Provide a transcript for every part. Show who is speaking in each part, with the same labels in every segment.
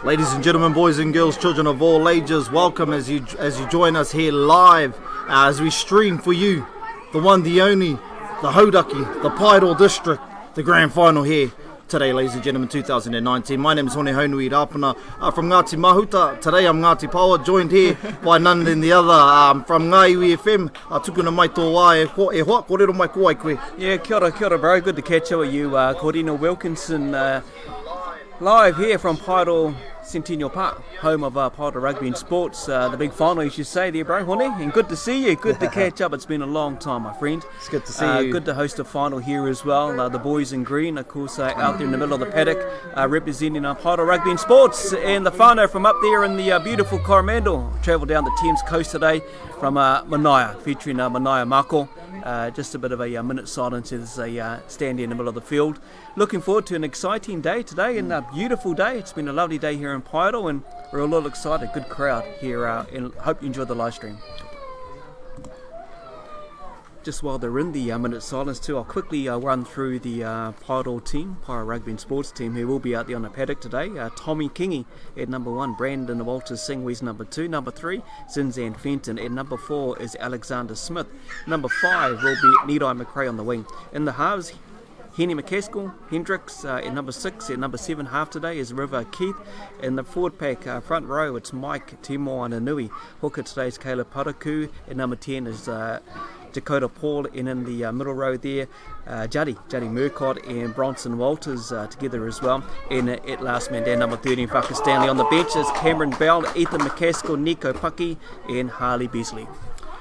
Speaker 1: Ladies and gentlemen, boys and girls, children of all ages, welcome as you join us here live as we stream for you the one, the only, the Hauraki, the Paeroa district, the grand final here today, ladies and gentlemen, 2019. My name is Hone Haunui Rapana from Ngāti Mahuta. Today I'm Ngāti Paua, joined here by none than the other from Ngāiwi FM. Tukuna mai tō wā e hoa, kōrero mai ko ai koe.
Speaker 2: Yeah, kia ora bro, good to catch up with you. Corina Wilkinson, live here from Paeroa Centennial Park, home of Paeroa Rugby and Sports. The big final, you should say there, bro, Hone. And good to see you, good to catch up. It's been a long time, my friend.
Speaker 1: It's good to see you.
Speaker 2: Good to host a final here as well. The boys in green, of course, out there in the middle of the paddock, representing Paeroa Rugby and Sports. And the whānau from up there in the beautiful Coromandel travelled down the Thames coast today from Manaia, featuring Manaia Mako. Just a bit of a minute silence as they stand in the middle of the field. Looking forward to an exciting day today and a beautiful day. It's been a lovely day here in Paeroa and we're a little excited. Good crowd here and hope you enjoyed the live stream. Just while they're in the minute silence too, I'll quickly run through the Paeroa team, Paeroa Rugby and Sports team, who will be out there on the paddock today. Tommy Kingi at number 1, Brandon Walters Singwe's number 2, number 3, Zinzan Fenton, and number 4 is Alexander Smith. Number 5 will be Nidai McRae on the wing. In the halves, Henny McCaskill, Hendricks at number 6, at number 7 half today is River Keith. In the forward pack, front row, it's Mike Timo Ananui. Hooker today is Caleb Paraku, at number 10 is Dakota Paul, and in the middle row there, Juddy Murcott and Bronson Walters together as well. And at last man down, number 13, Whaka Stanley. On the bench is Cameron Bell, Ethan McCaskill, Nico Paki and Harley Beasley.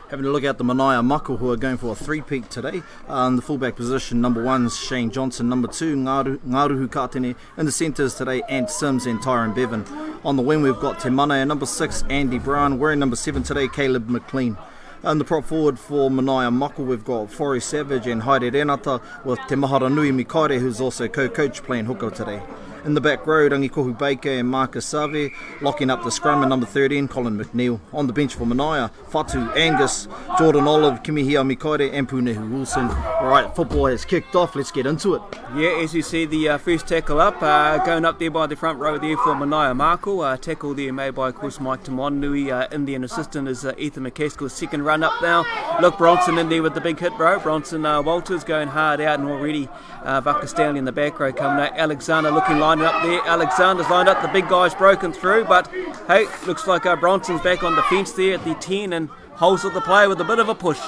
Speaker 1: Having a look at the Manaia Mako, who are going for a three-peat today. In the fullback position, number 1 is Shane Johnson, number 2 Ngaruhu Katene. In the centres today, Ant Sims and Tyron Bevan. On the wing we've got Te Manaia, number 6 Andy Brown. Wearing number 7 today, Caleb McLean. And the prop forward for Manaia Mako, we've got Forrest Savage and Haere Renata, with Te Mahara Nui Mikaere, who's also co-coach playing hooker today. In the back row, Rangikohu Baker and Marcus Save, locking up the scrum, and number 13, Colin McNeil. On the bench for Manaia, Fatu, Angus, Jordan Olive, Kimihia Mikaere and Punehu Wilson. Alright, football has kicked off, let's get into it.
Speaker 2: Yeah, as you see the first tackle up, going up there by the front row there for Manaia Mako. Tackle there made by, of course, Mike Tamonui. Indian assistant is Ethan McCaskill. Second run up now. Look, Bronson in there with the big hit, bro. Bronson Walters going hard out, and already Whaka Stanley in the back row coming out. Alexander looking lined up there. Alexander's lined up. The big guy's broken through, but hey, looks like Bronson's back on the fence there at the 10 and holds up the play with a bit of a push.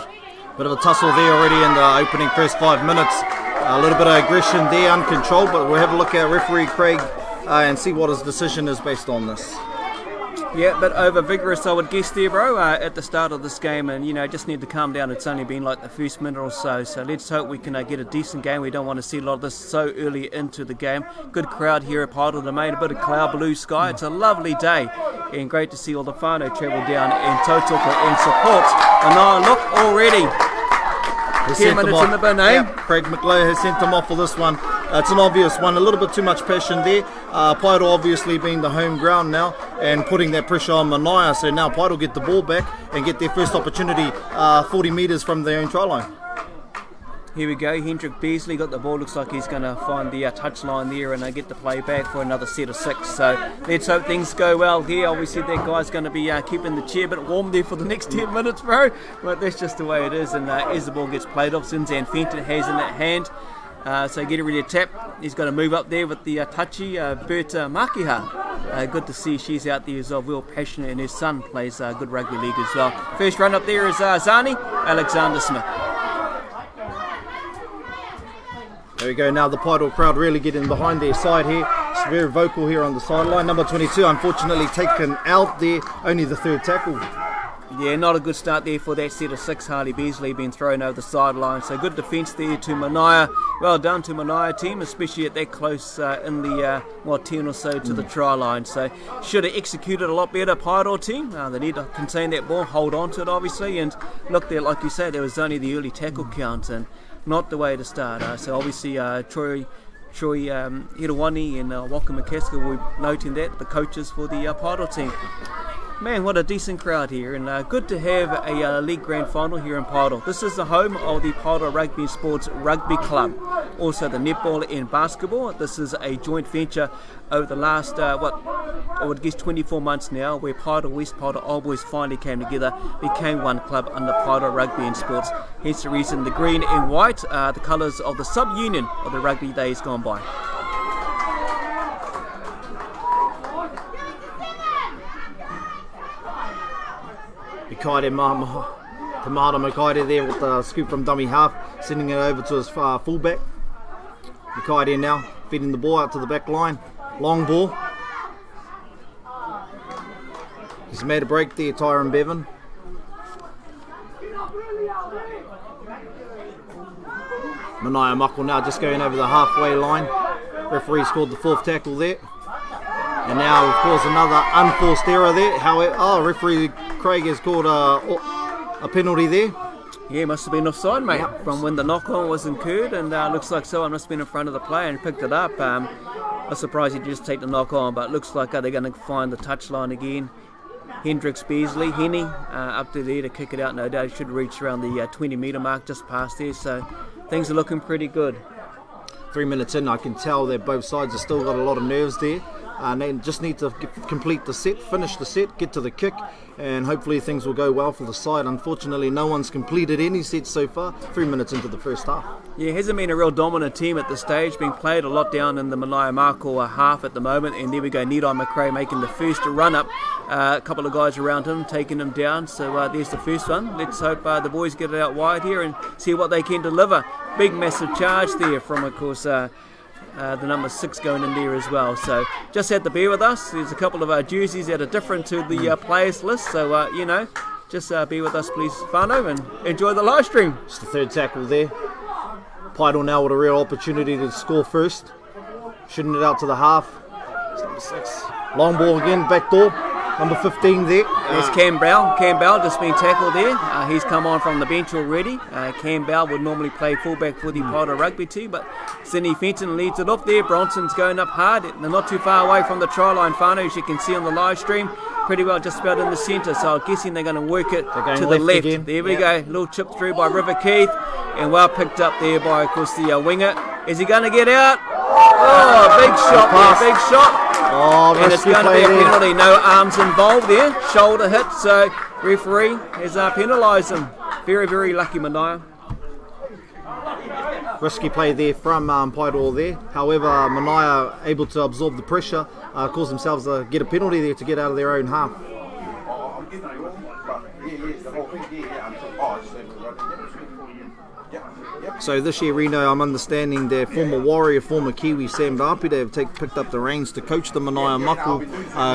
Speaker 1: Bit of a tussle there already in the opening first 5 minutes. A little bit of aggression there, uncontrolled, but we'll have a look at referee Craig and see what his decision is based on this.
Speaker 2: Yeah, but over vigorous, I would guess there, bro, at the start of this game, and just need to calm down. It's only been like the first minute or so let's hope we can get a decent game. We don't want to see a lot of this so early into the game. Good crowd here at Paeroa Domain, a bit of cloud, blue sky. It's a lovely day, and great to see all the whānau travel down in Tautoko and support. And now look already. 10 minutes in the bin, eh?
Speaker 1: Yeah, Craig McLeod has sent them off for this one. It's an obvious one, a little bit too much passion there. Paeroa obviously being the home ground now and putting that pressure on Manaia, so now Paeroa get the ball back and get their first opportunity 40 metres from their own try line.
Speaker 2: Here we go, Hendrick Beasley got the ball, looks like he's going to find the touchline there and get the play back for another set of 6. So let's hope things go well here. Obviously that guy's going to be keeping the chair a bit warm there for the next 10 minutes, bro. But that's just the way it is, and as the ball gets played off, Zinzan Fenton has in that hand. So getting ready to tap. He's going to move up there with the touchy Berta Makiha. Good to see she's out there as well, real passionate, and his son plays good rugby league as well. First run up there is Zani, Alexander Smith.
Speaker 1: There we go, now the Paeroa crowd really getting behind their side here. It's very vocal here on the sideline. Number 22 unfortunately taken out there, only the third tackle.
Speaker 2: Yeah, not a good start there for that set of 6. Harley Beasley being thrown over the sideline. So good defence there to Manaia. Well done to Manaia team, especially at that close in the 10 or so to the try line. So should have executed a lot better, Paeroa team. They need to contain that ball, hold on to it obviously. And look there, like you said, there was only the early tackle count and not the way to start. So obviously Troy Hirowani and Waka McCaskill will be noting that, the coaches for the Paeroa team. Man, what a decent crowd here, and good to have a league grand final here in Paeroa. This is the home of the Paeroa Rugby and Sports Rugby Club, also the netball and basketball. This is a joint venture over the last, I would guess 24 months now, where Paeroa West, Paeroa Old Boys finally came together, became one club under Paeroa Rugby and Sports. Hence the reason the green and white are the colours of the sub-union of the rugby days gone by.
Speaker 1: Kaide Tamara Makaide there with the scoop from dummy half, sending it over to his fullback. Makaide now feeding the ball out to the back line. Long ball. He's made a break there, Tyron Bevan. Manaia Mako now just going over the halfway line. Referee scored the 4th tackle there. And now, of course, another unforced error there. However, referee Craig has called a penalty there.
Speaker 2: Yeah, must have been offside, mate,
Speaker 1: Yep.
Speaker 2: from when the knock-on was incurred, and looks like someone must have been in front of the player and picked it up. I was surprised he just take the knock-on, but it looks like they're going to find the touchline again. Hendricks Beasley, Henny, up to there to kick it out. No doubt he should reach around the 20-metre mark just past there, so things are looking pretty good.
Speaker 1: 3 minutes in, I can tell that both sides have still got a lot of nerves there. And they just need to complete the set, finish the set, get to the kick, and hopefully things will go well for the side. Unfortunately, no one's completed any sets so far, 3 minutes into the first half.
Speaker 2: Yeah, it hasn't been a real dominant team at this stage, being played a lot down in the Manaia Mako half at the moment, and there we go, Nidai McRae making the first run-up. A couple of guys around him, taking him down, so there's the first one. Let's hope the boys get it out wide here and see what they can deliver. Big, massive charge there from, of course, the number 6 going in there as well. So just had to bear with us. There's a couple of our jerseys that are different to the players list, so just bear with us please, whānau, and enjoy the live stream.
Speaker 1: Just the 3rd tackle there. Paeroa now with a real opportunity to score first. Shooting it out to the half. It's number 6. Long ball again, back door. Number 15 there.
Speaker 2: There's Cam Bell. Cam Bell just been tackled there. He's come on from the bench already. Cam Bell would normally play fullback for the Paeroa rugby team, but Sydney Fenton leads it off there. Bronson's going up hard. They're not too far away from the try line, whānau, as you can see on the live stream. Pretty well just about in the centre, so I'm guessing they're going to work it to the left.
Speaker 1: Again.
Speaker 2: There we go. Little chip through by River Keith, and well picked up there by, of course, the winger. Is he going to get out? Oh, big shot there, big shot.
Speaker 1: Oh,
Speaker 2: and it's going to be a penalty. No arms involved there. Shoulder hit, so referee has penalised him. Very, very lucky Manaia.
Speaker 1: Risky play there from Paeroa there. However, Manaia able to absorb the pressure, cause themselves to get a penalty there to get out of their own half. So this year, Reno, I'm understanding that former Warrior, former Kiwi Sam Rapide have picked up the reins to coach the Manaia Mako,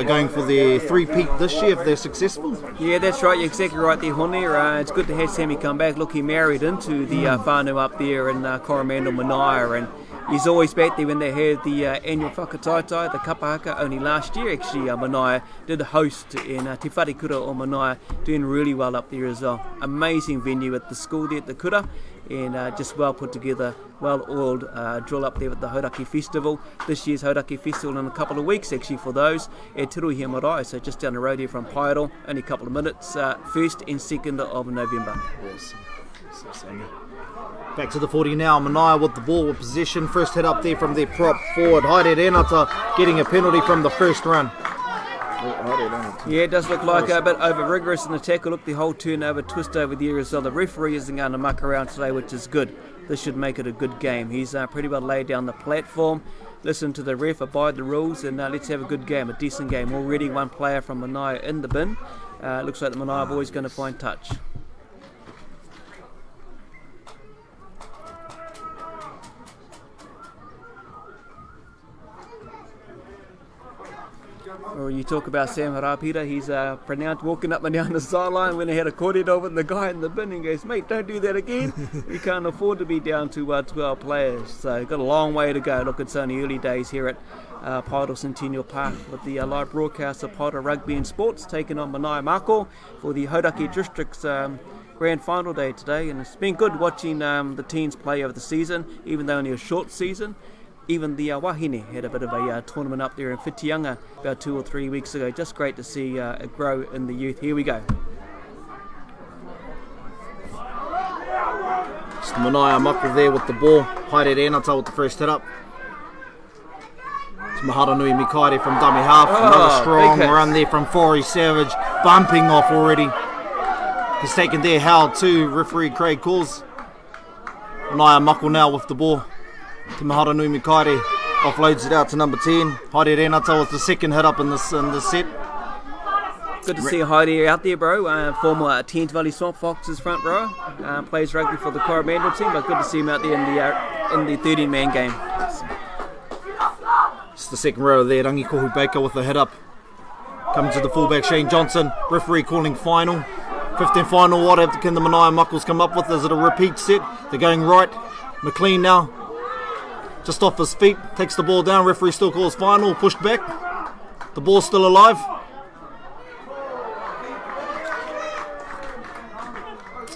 Speaker 1: going for their 3-peat this year if they're successful.
Speaker 2: Yeah, that's right. You're exactly right there, Hone. It's good to have Sammy come back. Look, he married into the whānau up there in Coromandel, Manaia, and he's always back there when they had the annual whakataitai, the kapahaka. Only last year, actually, Manaia did host in Te Wharekura o Manaia, doing really well up there as well. Amazing venue at the school there at the Kura, and just well put together, well oiled drill up there with the Hauraki Festival. This year's Hauraki Festival in a couple of weeks actually for those at Tiruhia Marae, so just down the road here from Paeroa, only a couple of minutes, 1st and 2nd of November.
Speaker 1: Yes. Back to the 40 now, Manaia with the ball with possession. First hit up there from their prop forward, Haere Renata, getting a penalty from the first run.
Speaker 2: Yeah, it does look like a bit over rigorous in the tackle. Look, the whole turnover, twist over there as well. The referee isn't going to muck around today, which is good. This should make it a good game. He's pretty well laid down the platform. Listen to the ref, abide the rules, and let's have a good game, a decent game. Already one player from Manaia in the bin. Looks like the Manaia boys going to find touch. Or you talk about Sam Harapira, he's pronounced walking up and down the sideline when he had a kōrero with the guy in the bin and goes, mate, don't do that again. We can't afford to be down to 12 players. So got a long way to go. Look, it's only early days here at Paeroa Centennial Park with the live broadcast of Paeroa Rugby and Sports taking on Manaia Mako for the Hauraki District's grand final day today. And it's been good watching the teams play over the season, even though only a short season. even the Wahine had a bit of a tournament up there in Whitianga about 2 or 3 weeks ago. Just great to see it grow in the youth. Here we go.
Speaker 1: It's Manaia Mako there with the ball. Haere Renata with the first hit up. It's Maharanui Mikaere from dummy half. Another strong run there from Forey Savage. Bumping off already. He's taken there, held too. Referee Craig calls. Manaia Mako now with the ball. To Maharanui Mikaere. Offloads it out to number 10. Haere Renata with the second hit up in this set.
Speaker 2: Good to see Heidi out there, bro. Former Thames Valley Swamp Foxes front row. Plays rugby for the Coromandel team, but good to see him out there in the 13-man game.
Speaker 1: It's the second row there. Rangi Kohu Baker with the hit up. Coming to the fullback, Shane Johnson. Referee calling final. 15 final. What can the Manaia Muckles come up with? Is it a repeat set? They're going right. McLean now. Just off his feet. Takes the ball down. Referee still calls final. Pushed back. The ball's still alive.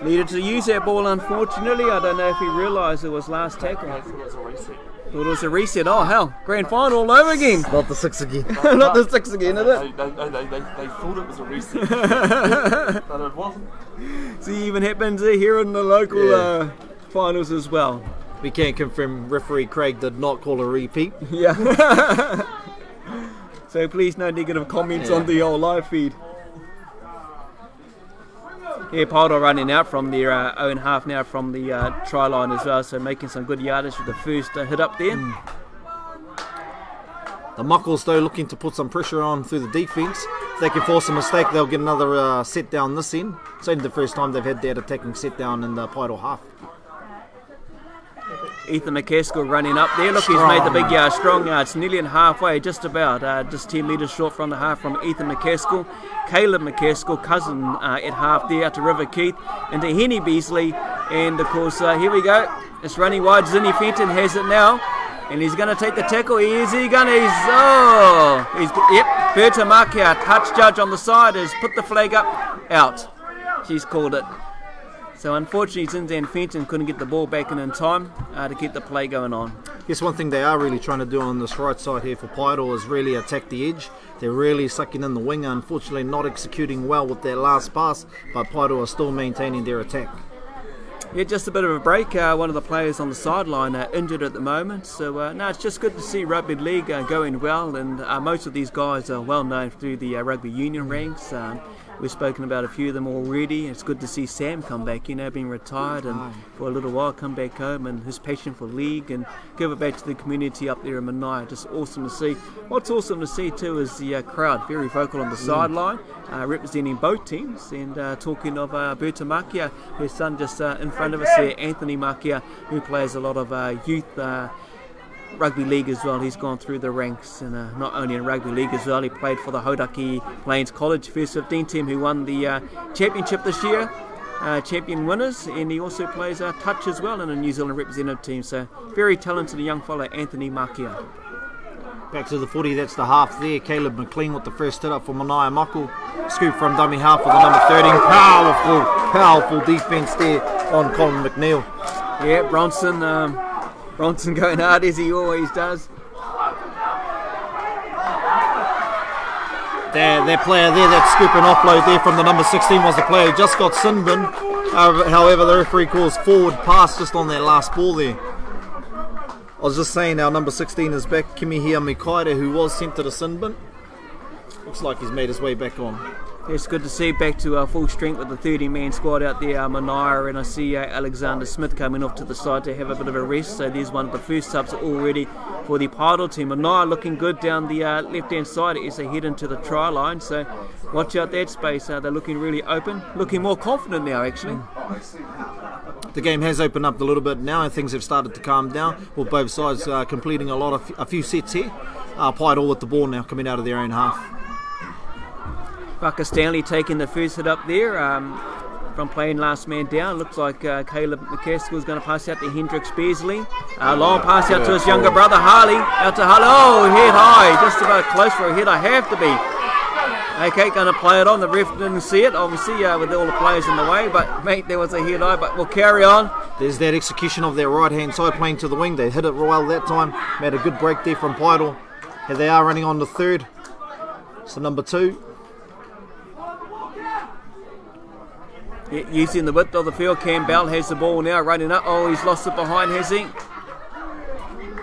Speaker 2: Needed to use that ball, unfortunately. I don't know if he realised it was last tackle.
Speaker 3: I thought it was a reset.
Speaker 2: Thought it was a reset. Oh, hell. Grand final all over again.
Speaker 1: Not the 6 again.
Speaker 2: Not the 6 again, is it?
Speaker 3: They thought it was a reset. But it wasn't.
Speaker 2: See, even happens here in the local finals as well.
Speaker 1: We can confirm referee Craig did not call a repeat.
Speaker 2: Yeah. So please no negative comments on the old live feed. Yeah, Paeroa running out from their own half now from the try line as well, so making some good yardage with the first hit up there.
Speaker 1: The Muckles though looking to put some pressure on through the defence. If they can force a mistake, they'll get another set down this end. It's only the first time they've had that attacking set down in the Paeroa half.
Speaker 2: Ethan McCaskill running up there. Look, he's made the big strong yards, nearly in halfway, just about. Just 10 metres short from the half from Ethan McCaskill. Caleb McCaskill, cousin at half there, out to River Keith, into Henny Beasley. And of course, here we go. It's running wide. Zinni Fenton has it now. And he's going to take the tackle. He's Berta Makia, touch judge on the side, has put the flag up, out. She's called it. So unfortunately, Zinzan Fenton couldn't get the ball back in time to keep the play going on.
Speaker 1: Yes, one thing they are really trying to do on this right side here for Paeroa is really attack the edge. They're really sucking in the winger, unfortunately not executing well with their last pass, but Paeroa are still maintaining their attack.
Speaker 2: Yeah, just a bit of a break. One of the players on the sideline injured at the moment. So, no, it's just good to see rugby league going well, and most of these guys are well known through the rugby union ranks. We've spoken about a few of them already. It's good to see Sam come back, being retired and for a little while come back home, and his passion for league and give it back to the community up there in Manaia. Just awesome to see. What's awesome to see too is the crowd, very vocal on the sideline, representing both teams. And talking of Berta Makia, her son just in front of us here, Anthony Makia, who plays a lot of youth rugby league as well. He's gone through the ranks, and not only in rugby league as well, he played for the Hauraki Plains College first 15 team, who won the championship this year, champion winners, and he also plays touch as well in a New Zealand representative team. So very talented young fella, Anthony Makia.
Speaker 1: Back to the footy, that's the half there. Caleb McLean with the first hit up for Manaia Mako. Scoop from dummy half with the number 13. Powerful defence there on Colin McNeil.
Speaker 2: Yeah, Bronson going hard as he always does.
Speaker 1: That player there, that scoop and offload there from the number 16 was the player who just got sin bin. However, the referee calls forward pass just on that last ball there. I was just saying our number 16 is back, Kimihia Mikaere, who was sent to the sin bin. Looks like he's made his way back on.
Speaker 2: It's good to see back to full strength with the 30-man squad out there, Manaia, and I see Alexander Smith coming off to the side to have a bit of a rest. So there's one of the first subs already for the Paeroa team. Manaia looking good down the left-hand side as they head into the try line. So watch out that space. They're looking really open, looking more confident now actually.
Speaker 1: The game has opened up a little bit now and things have started to calm down. Well, both sides completing a few sets here. Paeroa with the ball now coming out of their own half.
Speaker 2: Bucker Stanley taking the first hit up there from playing last man down. Looks like Caleb McCaskill is going to pass out to Hendricks Beasley. Long pass out to his younger brother Harley. Out to Harley. Oh, head high. Just about close for a hit. I have to be. Okay, going to play it on. The ref didn't see it, obviously, with all the players in the way. But, mate, there was a head high. But we'll carry on.
Speaker 1: There's that execution of their right hand side playing to the wing. They hit it well that time. Made a good break there from Paeroa. Here they are running on the third. So number 2.
Speaker 2: Yeah, using the width of the field, Campbell has the ball now, running up. Oh, he's lost it behind, has he?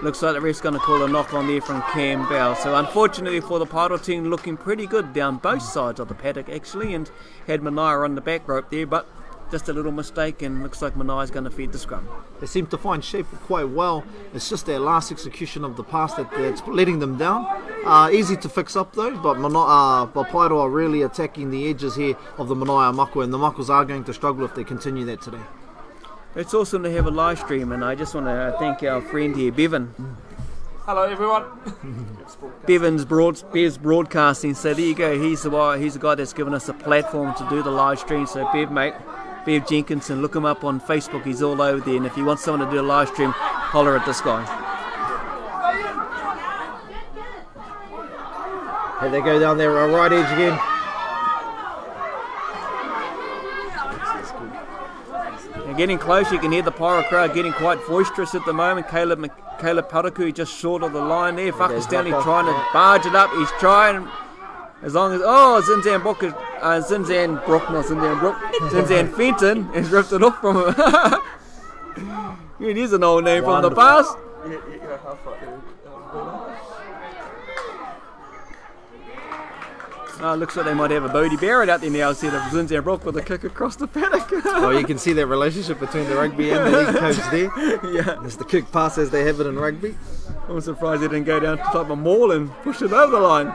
Speaker 2: Looks like the ref's going to call a knock on there from Campbell. So unfortunately for the Paeroa team, looking pretty good down both sides of the paddock actually, and had Manaia on the back rope there, but just a little mistake, and looks like Manaia's going to feed the scrum.
Speaker 1: They seem to find shape quite well. It's just their last execution of the pass that's letting them down. Easy to fix up though, but Paeroa are really attacking the edges here of the Manaia Mako, and the Makos are going to struggle if they continue that today.
Speaker 2: It's awesome to have a live stream, and I just want to thank our friend here, Bevan.
Speaker 3: Hello everyone.
Speaker 2: Bev's broadcasting, so there you go. He's the guy that's given us a platform to do the live stream. So Bev, mate, Bev Jenkinson, look him up on Facebook. He's all over there, and if you want someone to do a live stream, holler at this guy.
Speaker 1: Here they go down there, right edge again.
Speaker 2: And getting close, you can hear the Paeroa crowd getting quite boisterous at the moment. Caleb Paraku just short of the line there. Whakastanley trying to barge it up. He's trying, as long as Zinzan Fenton has ripped it off from him. It is an old name from the past. Looks like they might have a Bodie Barrett out there now instead of Zinzan Brook with a kick across the paddock.
Speaker 1: You can see that relationship between the rugby and the league coach there.
Speaker 2: Yeah.
Speaker 1: It's the kick pass as they have it in rugby.
Speaker 2: I'm surprised they didn't go down to the top of Maul and push it over the line.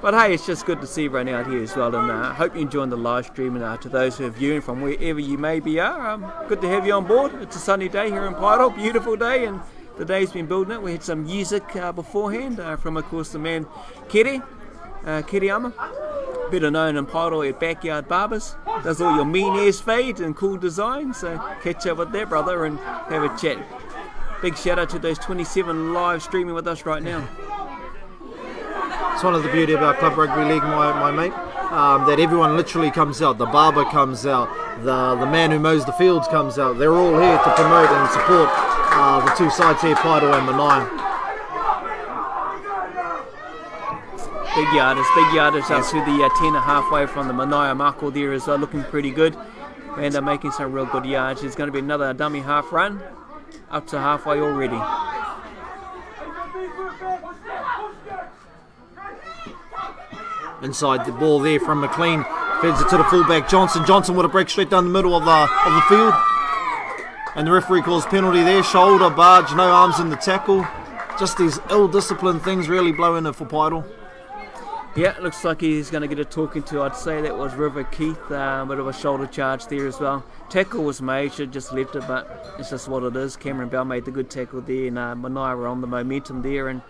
Speaker 2: But hey, it's just good to see everyone out here as well, and I hope you're enjoying the live stream, and to those who are viewing from wherever you may be good to have you on board. It's a sunny day here in Paeroa, beautiful day, and the day's been building up. We had some music beforehand from, of course, the man Kiriyama, better known in Paeroa at Backyard Barbers. Does all your mean hairs fade and cool designs, so catch up with that brother and have a chat. Big shout out to those 27 live streaming with us right now.
Speaker 1: It's one of the beauty about Club Rugby League, my mate, that everyone literally comes out. The barber comes out, the man who mows the fields comes out. They're all here to promote and support the two sides here, Paeroa and Manaia.
Speaker 2: Big yardage up to the 10 halfway from the Manaia Mako there as well, looking pretty good. And they're making some real good yards. There's going to be another dummy half run, up to halfway already.
Speaker 1: Inside the ball there from McLean, feeds it to the fullback Johnson. Johnson with a break straight down the middle of the field. And the referee calls penalty there, shoulder, barge, no arms in the tackle. Just these ill-disciplined things really blowing it for Paeroa.
Speaker 2: Yeah, it looks like he's going to get a talking to. I'd say that was River Keith, bit of a shoulder charge there as well. Tackle was made, should just left it, but it's just what it is. Cameron Bell made the good tackle there, and Manaia were on the momentum there, and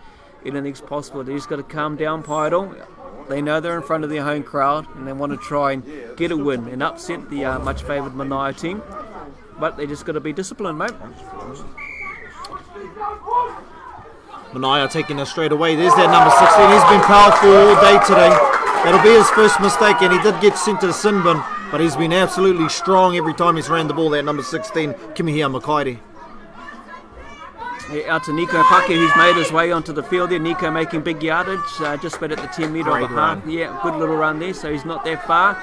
Speaker 2: anything's possible. They just got to calm down, Paeroa. They know they're in front of their home crowd, and they want to try and get a win and upset the much favoured Manaia team. But they just got to be disciplined, mate.
Speaker 1: Manaia taking it straight away. There's that number 16. He's been powerful all day today. That'll be his first mistake, and he did get sent to the sin bin, but he's been absolutely strong every time he's ran the ball, that number 16, Kimihia Makaire.
Speaker 2: Yeah, out to Nico Pake, who's made his way onto the field there. Nico making big yardage, just about at the 10 metre of the half. Yeah, good little run there, so he's not that far.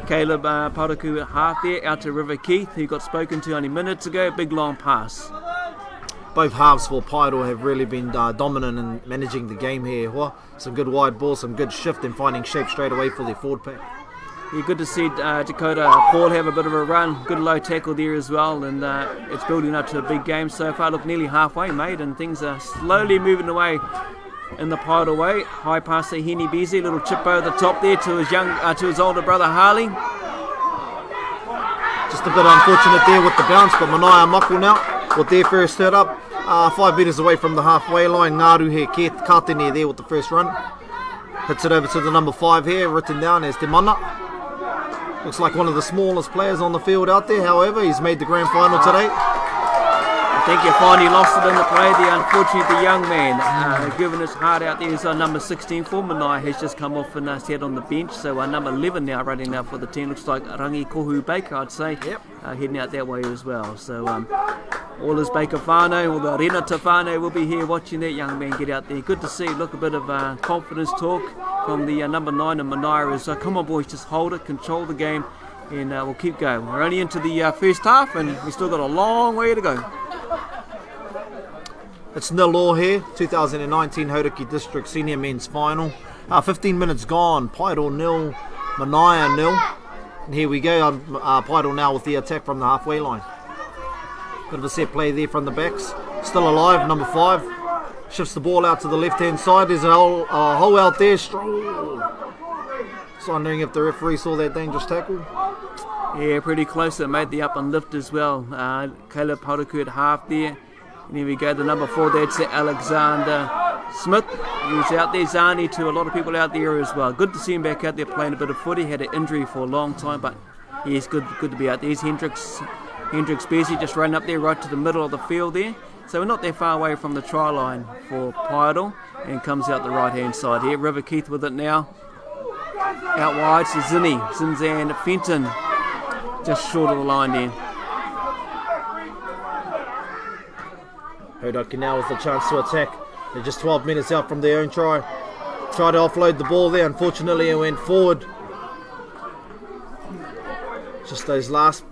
Speaker 2: Caleb Paraku at half there, out to River Keith, who got spoken to only minutes ago. Big long pass.
Speaker 1: Both halves for Paeroa have really been dominant in managing the game here. Some good wide balls, some good shift and finding shape straight away for their forward pack.
Speaker 2: Yeah, good to see Dakota Paul have a bit of a run. Good low tackle there as well, and it's building up to a big game so far. Look, nearly halfway, mate, and things are slowly moving away in the Paeroa way. High pass to Henny Beasley, little chip over the top there to his older brother Harley.
Speaker 1: Just a bit unfortunate there with the bounce, but Manaia Mako now with their first hit up. 5 metres away from the halfway line. Ngaru here, Katene there with the first run. Hits it over to the number 5 here, written down as Te Mana. Looks like one of the smallest players on the field out there, however, he's made the grand final today.
Speaker 2: think you finally lost it in the play there. Unfortunately, the young man giving his heart out there is number 16 for Manaia has just come off and sat on the bench. So number 11 now running now for the team. Looks like Rangi Kohu Baker, I'd say, heading out that way as well. So all his Baker whānau, all the Renata whānau will be here watching that young man get out there. Good to see. Look, a bit of confidence talk from the number 9 in Manaia is come on boys, just hold it, control the game, and we'll keep going. We're only into the first half and we've still got a long way to go.
Speaker 1: It's 0-0 here, 2019 Hauraki District Senior Men's Final. 15 minutes gone, Paeroa 0, Manaia 0. And here we go, Paeroa now with the attack from the halfway line. Bit of a set play there from the backs. Still alive, number 5. Shifts the ball out to the left-hand side. There's a hole out there. Strong. So I'm wondering if the referee saw that dangerous tackle.
Speaker 2: Yeah, pretty close. It made the up and lift as well. Caleb Hauraki at half there. And here we go, the number 4, that's Alexander Smith. He's out there, Zani, to a lot of people out there as well. Good to see him back out there playing a bit of footy. Had an injury for a long time, but he's good to be out there. Here's Hendrix Bessie just running up there right to the middle of the field there. So we're not that far away from the try line for Paeroa, and comes out the right-hand side here. River Keith with it now. Out wide to Zinzan Fenton, just short of the line there.
Speaker 1: Hauraki now with the chance to attack. They're just 12 minutes out from their own try. Tried to offload the ball there, unfortunately it went forward. Just those last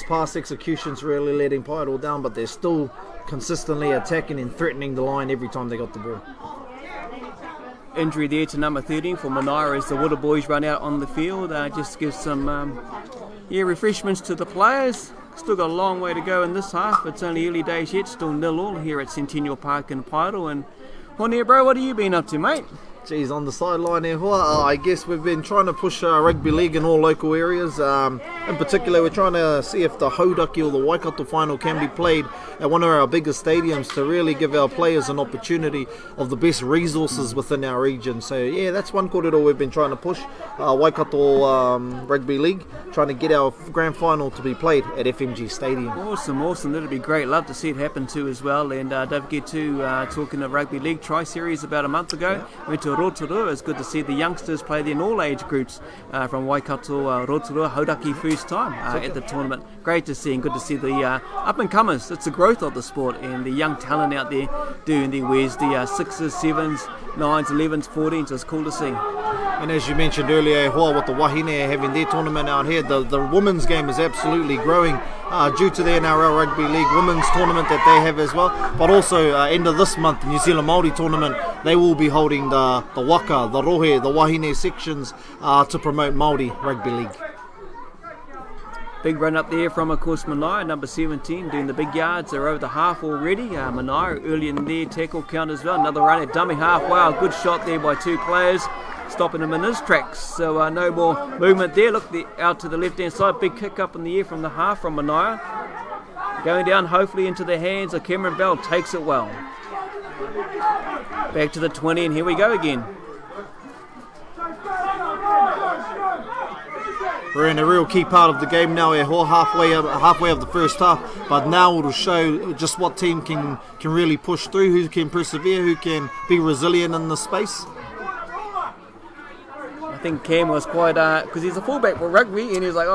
Speaker 1: pass executions really letting Paeroa down, but they're still consistently attacking and threatening the line every time they got the ball.
Speaker 2: Injury there to number 13 for Manaia as the Water Boys run out on the field. Just give some refreshments to the players. Still got a long way to go in this half. It's only early days yet, still 0-0 here at Centennial Park in Paeroa. And on here, bro, what have you been up to, mate?
Speaker 1: Geez, on the sideline there, I guess we've been trying to push rugby league in all local areas. In particular, we're trying to see if the Hauraki or the Waikato final can be played at one of our biggest stadiums to really give our players an opportunity of the best resources within our region. So yeah, that's one korero we've been trying to push. Waikato Rugby League, trying to get our grand final to be played at FMG Stadium.
Speaker 2: Awesome. That'd be great. Love to see it happen too as well. And don't forget to, talking of Rugby League Tri-Series about a month ago, went to Rotorua. It's good to see the youngsters play in all age groups from Waikato, Rotorua, Hauraki first time at the tournament. Great to see, and good to see the up-and-comers. It's the growth of the sport and the young talent out there doing their wares, the 6s, 7s, 9s, 11s, 14s. It's cool to see.
Speaker 1: And as you mentioned earlier, with the Wahine having their tournament out here, the women's game is absolutely growing due to the NRL Rugby League women's tournament that they have as well. But also, end of this month, the New Zealand Māori tournament, they will be holding the Waka, the Rohe, the Wahine sections to promote Māori Rugby League.
Speaker 2: Big run up there from, of course, Manaia, number 17, doing the big yards. They're over the half already. Manaia early in their tackle count as well. Another run at dummy half. Wow, good shot there by 2 players, stopping him in his tracks. So no more movement there. Look out to the left-hand side. Big kick up in the air from the half from Manaia. Going down, hopefully into the hands of Cameron Bell. Takes it well. Back to the 20, and here we go again.
Speaker 1: We're in a real key part of the game now. We're halfway of the first half, but now it'll show just what team can really push through, who can persevere, who can be resilient in the space.
Speaker 2: I think Cam was quite, because he's a fullback for rugby, and he was like,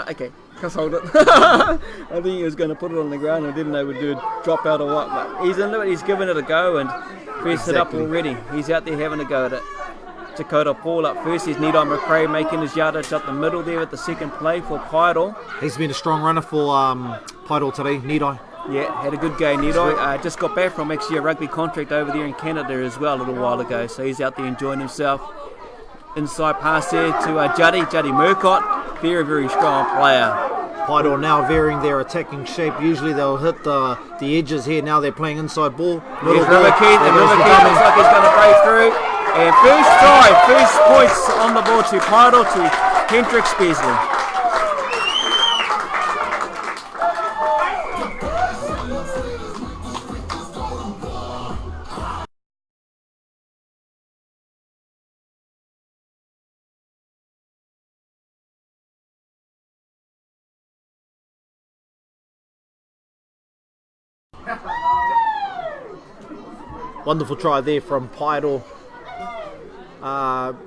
Speaker 2: okay, just hold it. I think he was going to put it on the ground and didn't know would do a drop out or what, but he's into it, he's given it a go, and first it up already. He's out there having a go at it. Dakota Paul up first. He's Nidai McRae making his yardage up the middle there at the second play for Paeroa.
Speaker 1: He's been a strong runner for Paeroa today, Nidai.
Speaker 2: Yeah, had a good game, Nidai. Just got back from actually a rugby contract over there in Canada as well a little while ago, so he's out there enjoying himself. Inside pass there to Juddy Murcott. Very, very strong player.
Speaker 1: Paeroa now varying their attacking shape. Usually they'll hit the edges here. Now they're playing inside ball.
Speaker 2: Here's River Keith, and River Keith looks like he's going to break through. And first points on the board to Paeroa to Hendrix Beasley.
Speaker 4: Wonderful try there from Paeroa.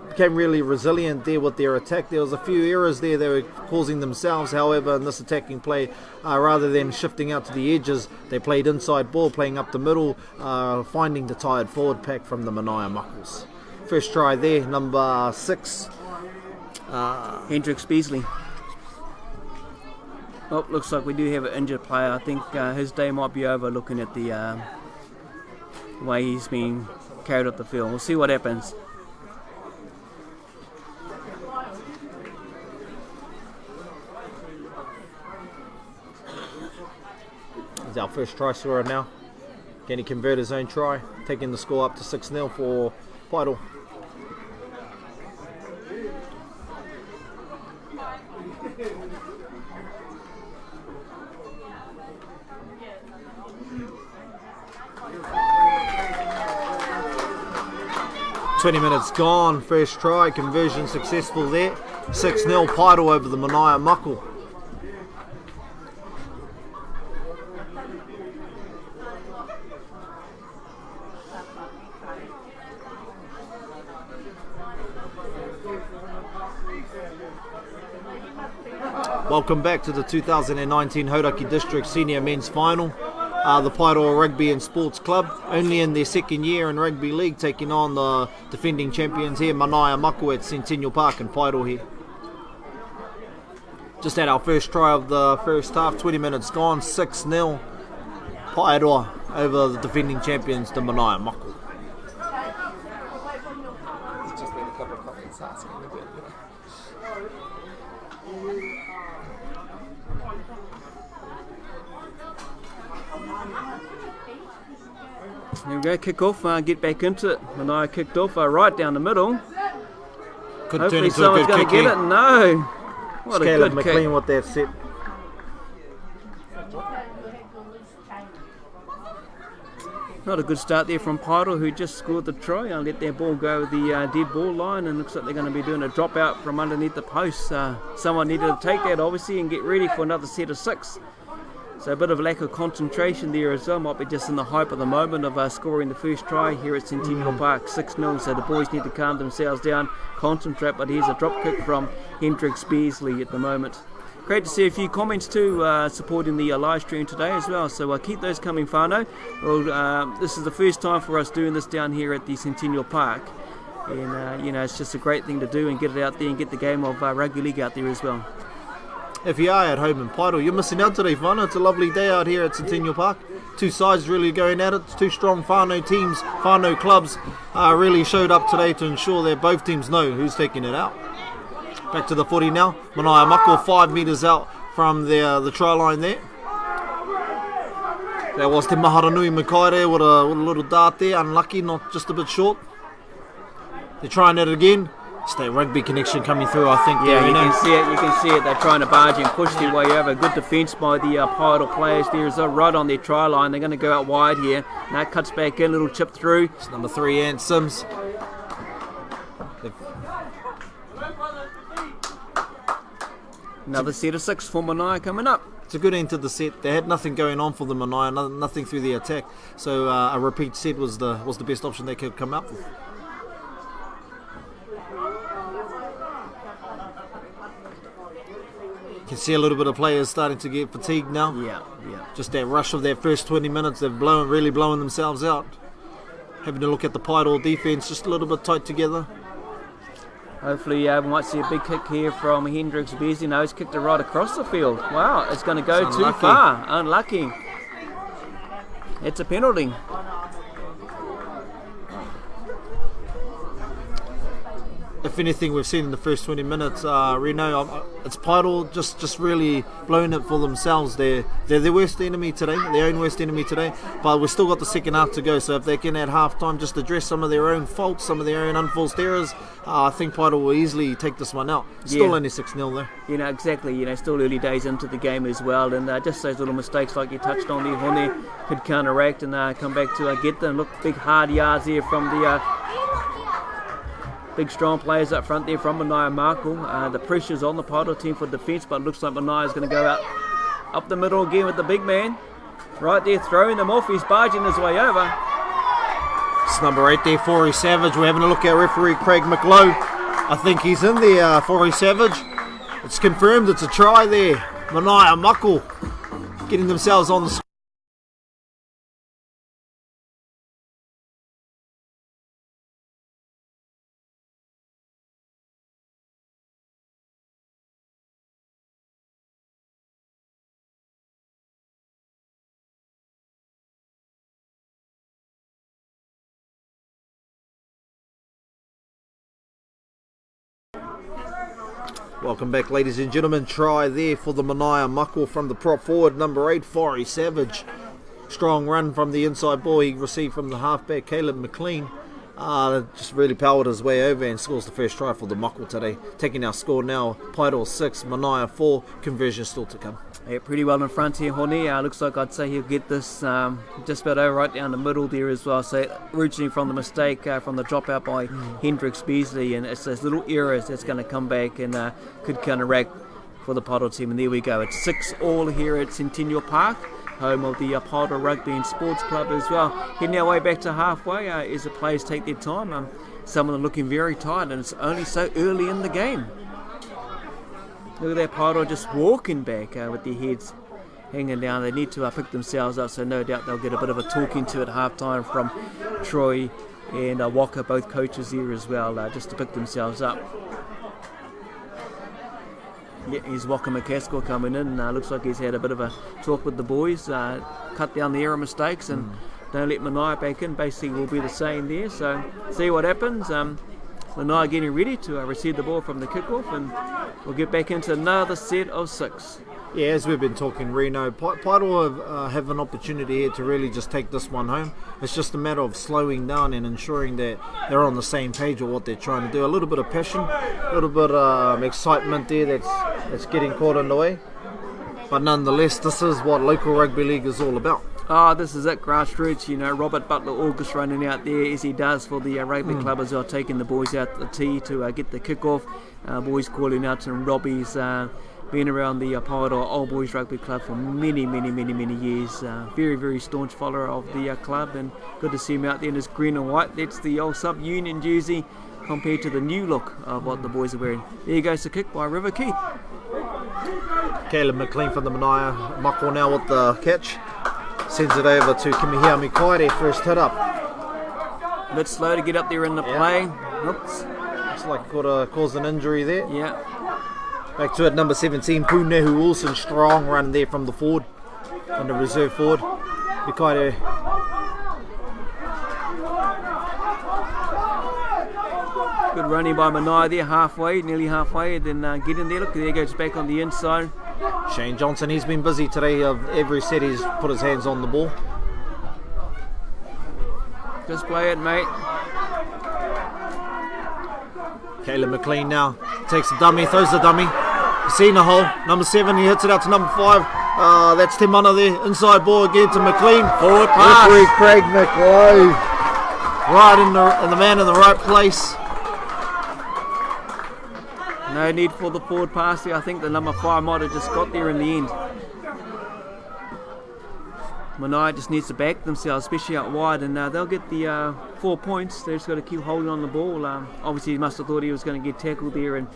Speaker 4: Became really resilient there with their attack. There was a few errors there they were causing themselves. However, in this attacking play, rather than shifting out to the edges, they played inside ball, playing up the middle, finding the tired forward pack from the Manaia Makos. First try there, number 6.
Speaker 2: Hendricks Beasley. Oh, looks like we do have an injured player. I think his day might be over, looking at the way he's been carried up the field. We'll see what happens.
Speaker 4: It's our first try scorer now. Can he convert his own try? Taking the score up to 6-0 for Paeroa. Minutes gone, first try, conversion successful there. 6-0 Paeroa over the Manaia Mako. Welcome back to the 2019 Hauraki District Senior Men's Final. The Paeroa Rugby and Sports Club, only in their second year in Rugby League, taking on the defending champions here, Manaia Mako, at Centennial Park in Paeroa here. Just had our first try of the first half, 20 minutes gone, 6-0 Paeroa over the defending champions, the Manaia Mako.
Speaker 3: It's just been a couple of comments asking a bit, you know.
Speaker 2: Here we go, kick off, get back into it. Manaia kicked off right down the middle.
Speaker 4: Couldn't turn
Speaker 2: Hopefully
Speaker 4: into a
Speaker 2: someone's
Speaker 4: good
Speaker 2: going to
Speaker 4: kick
Speaker 2: get
Speaker 4: here.
Speaker 2: it. No. What
Speaker 4: Caleb
Speaker 2: a good
Speaker 4: McLean
Speaker 2: kick.
Speaker 4: with that set.
Speaker 2: Not a good start there from Paeroa, who just scored the try. I'll let their ball go the dead ball line, and looks like they're going to be doing a drop out from underneath the post. Someone needed to take that, obviously, and get ready for another set of 6. So a bit of lack of concentration there as well. Might be just in the hype of the moment of scoring the first try here at Centennial Park, 6-0. So the boys need to calm themselves down, concentrate. But here's a drop kick from Hendricks Beasley at the moment. Great to see a few comments too supporting the live stream today as well. So keep those coming, whānau. Well, this is the first time for us doing this down here at the Centennial Park. And, it's just a great thing to do and get it out there and get the game of rugby league out there as well.
Speaker 4: If you are at home in Paeroa, you're missing out today, whānau. It's a lovely day out here at Centennial Park. Two sides really going at it. Two strong whānau teams, whānau clubs really showed up today to ensure that both teams know who's taking it out. Back to the 40 now. Manaia Mako 5 metres out from the try line there. That was Te Maharanui Makaere with a little dart there. Unlucky, not just a bit short. They're trying it again. It's that rugby connection coming through, I think.
Speaker 2: Yeah,
Speaker 4: there,
Speaker 2: you can see it. You can see it. They're trying to barge and push their way over. Good defence by the Paeroa players. There's a right on their try line. They're going to go out wide here. Now it cuts back in, little chip through.
Speaker 4: It's number 3, Ant Sims.
Speaker 2: Another set of 6 for Manaia coming up.
Speaker 4: It's a good end to the set. They had nothing going on for the Manaia, nothing through the attack. So a repeat set was the best option they could come up with. You can see a little bit of players starting to get fatigued now.
Speaker 2: Yeah.
Speaker 4: Just that rush of their first 20 minutes, they've really blown themselves out. Having to look at the Paeroa defence, just a little bit tight together.
Speaker 2: Hopefully we might see a big kick here from Hendricks Beasley. No, he's kicked it right across the field. Wow, it's going to go too far. Unlucky. It's a penalty.
Speaker 4: If anything, we've seen in the first 20 minutes, Reno, it's Paeroa just really blowing it for themselves. They're their worst enemy today, their own worst enemy today, but we've still got the second half to go, so if they can at half-time just address some of their own faults, some of their own unforced errors, I think Paeroa will easily take this one out. Still only 6-0 though.
Speaker 2: Exactly, still early days into the game as well, and just those little mistakes like you touched on there, Hone could counteract and come back to get them. Look, big hard yards here from the big strong players up front there from Manaia Mako. The pressure's on the Paeroa team for defence, but it looks like Manaia's going to go out up the middle again with the big man. Right there, throwing them off. He's barging his way over.
Speaker 4: It's number 8 there, Forey Savage. We're having a look at referee Craig McLough. I think he's in there, Forey Savage. It's confirmed, it's a try there. Manaia Mako getting themselves on the score. Welcome back, ladies and gentlemen. Try there for the Manaia Mako from the prop forward, number 8, Forey Savage. Strong run from the inside ball he received from the halfback, Caleb McLean. Just really powered his way over and scores the first try for the Mako today. Taking our score now, Paeroa 6, Manaia 4, conversion still to come.
Speaker 2: Yeah, pretty well in front here, Hone. Looks like I'd say he'll get this just about over right down the middle there as well. So originally from the mistake, from the dropout by Hendricks Beasley, and it's those little errors that's going to come back and could counteract for the Paeroa team. And there we go. It's 6-all here at Centennial Park, home of the Paeroa Rugby and Sports Club as well. Heading our way back to halfway as the players take their time. Some of them looking very tired, and it's only so early in the game. Look at that Paeroa just walking back with their heads hanging down. They need to pick themselves up, so no doubt they'll get a bit of a talking to at halftime from Troy and Waka, both coaches there as well, just to pick themselves up. Yeah, here's Waka McCaskill coming in. Looks like he's had a bit of a talk with the boys, cut down the error mistakes and don't let Manaia back in. Basically will be the same there, so see what happens. Manaia getting ready to receive the ball from the kickoff, and we'll get back into another set of 6.
Speaker 4: Yeah, as we've been talking, Reno, Paeroa have an opportunity here to really just take this one home. It's just a matter of slowing down and ensuring that they're on the same page with what they're trying to do. A little bit of passion, a little bit of excitement there that's getting caught in the way. But nonetheless, this is what local rugby league is all about.
Speaker 2: This is it, grassroots. Robert Butler August running out there as he does for the rugby club as well, taking the boys out the tee to get the kick-off. Boys calling out to Robbie's been around the Paeroa Old Boys Rugby Club for many years. Very, very staunch follower of the club, and good to see him out there in his green and white. That's the old sub-union jersey compared to the new look of what the boys are wearing. There goes the kick by River Keith.
Speaker 4: Caleb McLean from the Manaia Mako now with the catch. Sends it over to Kimihia Mikaere, first hit up.
Speaker 2: A bit slow to get up there in the play. Oops.
Speaker 4: Looks like he caused an injury there.
Speaker 2: Yeah.
Speaker 4: Back to it, number 17, Punehu Wilson. Strong run there from the forward, on the reserve forward. Mikaere.
Speaker 2: Good running by Manaia there, nearly halfway, then get in there. Look, there goes back on the inside.
Speaker 4: Shane Johnson, he's been busy today. Every set he's put his hands on the ball.
Speaker 2: Just play it, mate.
Speaker 4: Caleb McLean now takes the dummy, throws the dummy. Seen a hole. Number 7, he hits it out to number 5. That's Tim Mana there. Inside ball again to McLean.
Speaker 2: Forward pass.
Speaker 4: Referee Craig McLean. Right in the man in the right place.
Speaker 2: No need for the forward pass there. I think the number 5 might have just got there in the end. Manaia just needs to back themselves, especially out wide, and they'll get the 4 points. They've just got to keep holding on the ball. Obviously, he must have thought he was going to get tackled there, and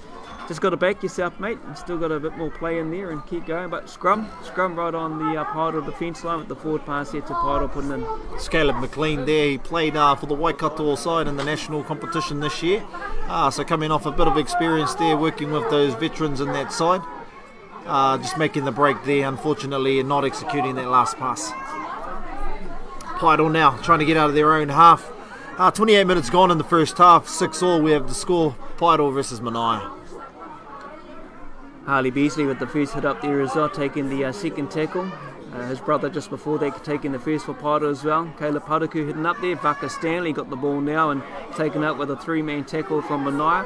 Speaker 2: just got to back yourself, mate. And still got a bit more play in there and keep going. But scrum right on the Paeroa defence line with the forward pass here to Paeroa putting in.
Speaker 4: It's Caleb McLean there. He played for the Waikato side in the national competition this year. So coming off a bit of experience there, working with those veterans in that side. Just making the break there, unfortunately, and not executing that last pass. Paeroa now trying to get out of their own half. 28 minutes gone in the first half, 6-all. We have the score, Paeroa versus Manaia.
Speaker 2: Harley Beasley with the first hit up there as well, taking the second tackle. His brother just before they taking the first for Paeroa as well. Caleb Paraku hitting up there. Vaka Stanley got the ball now and taken up with a 3-man tackle from Manaia.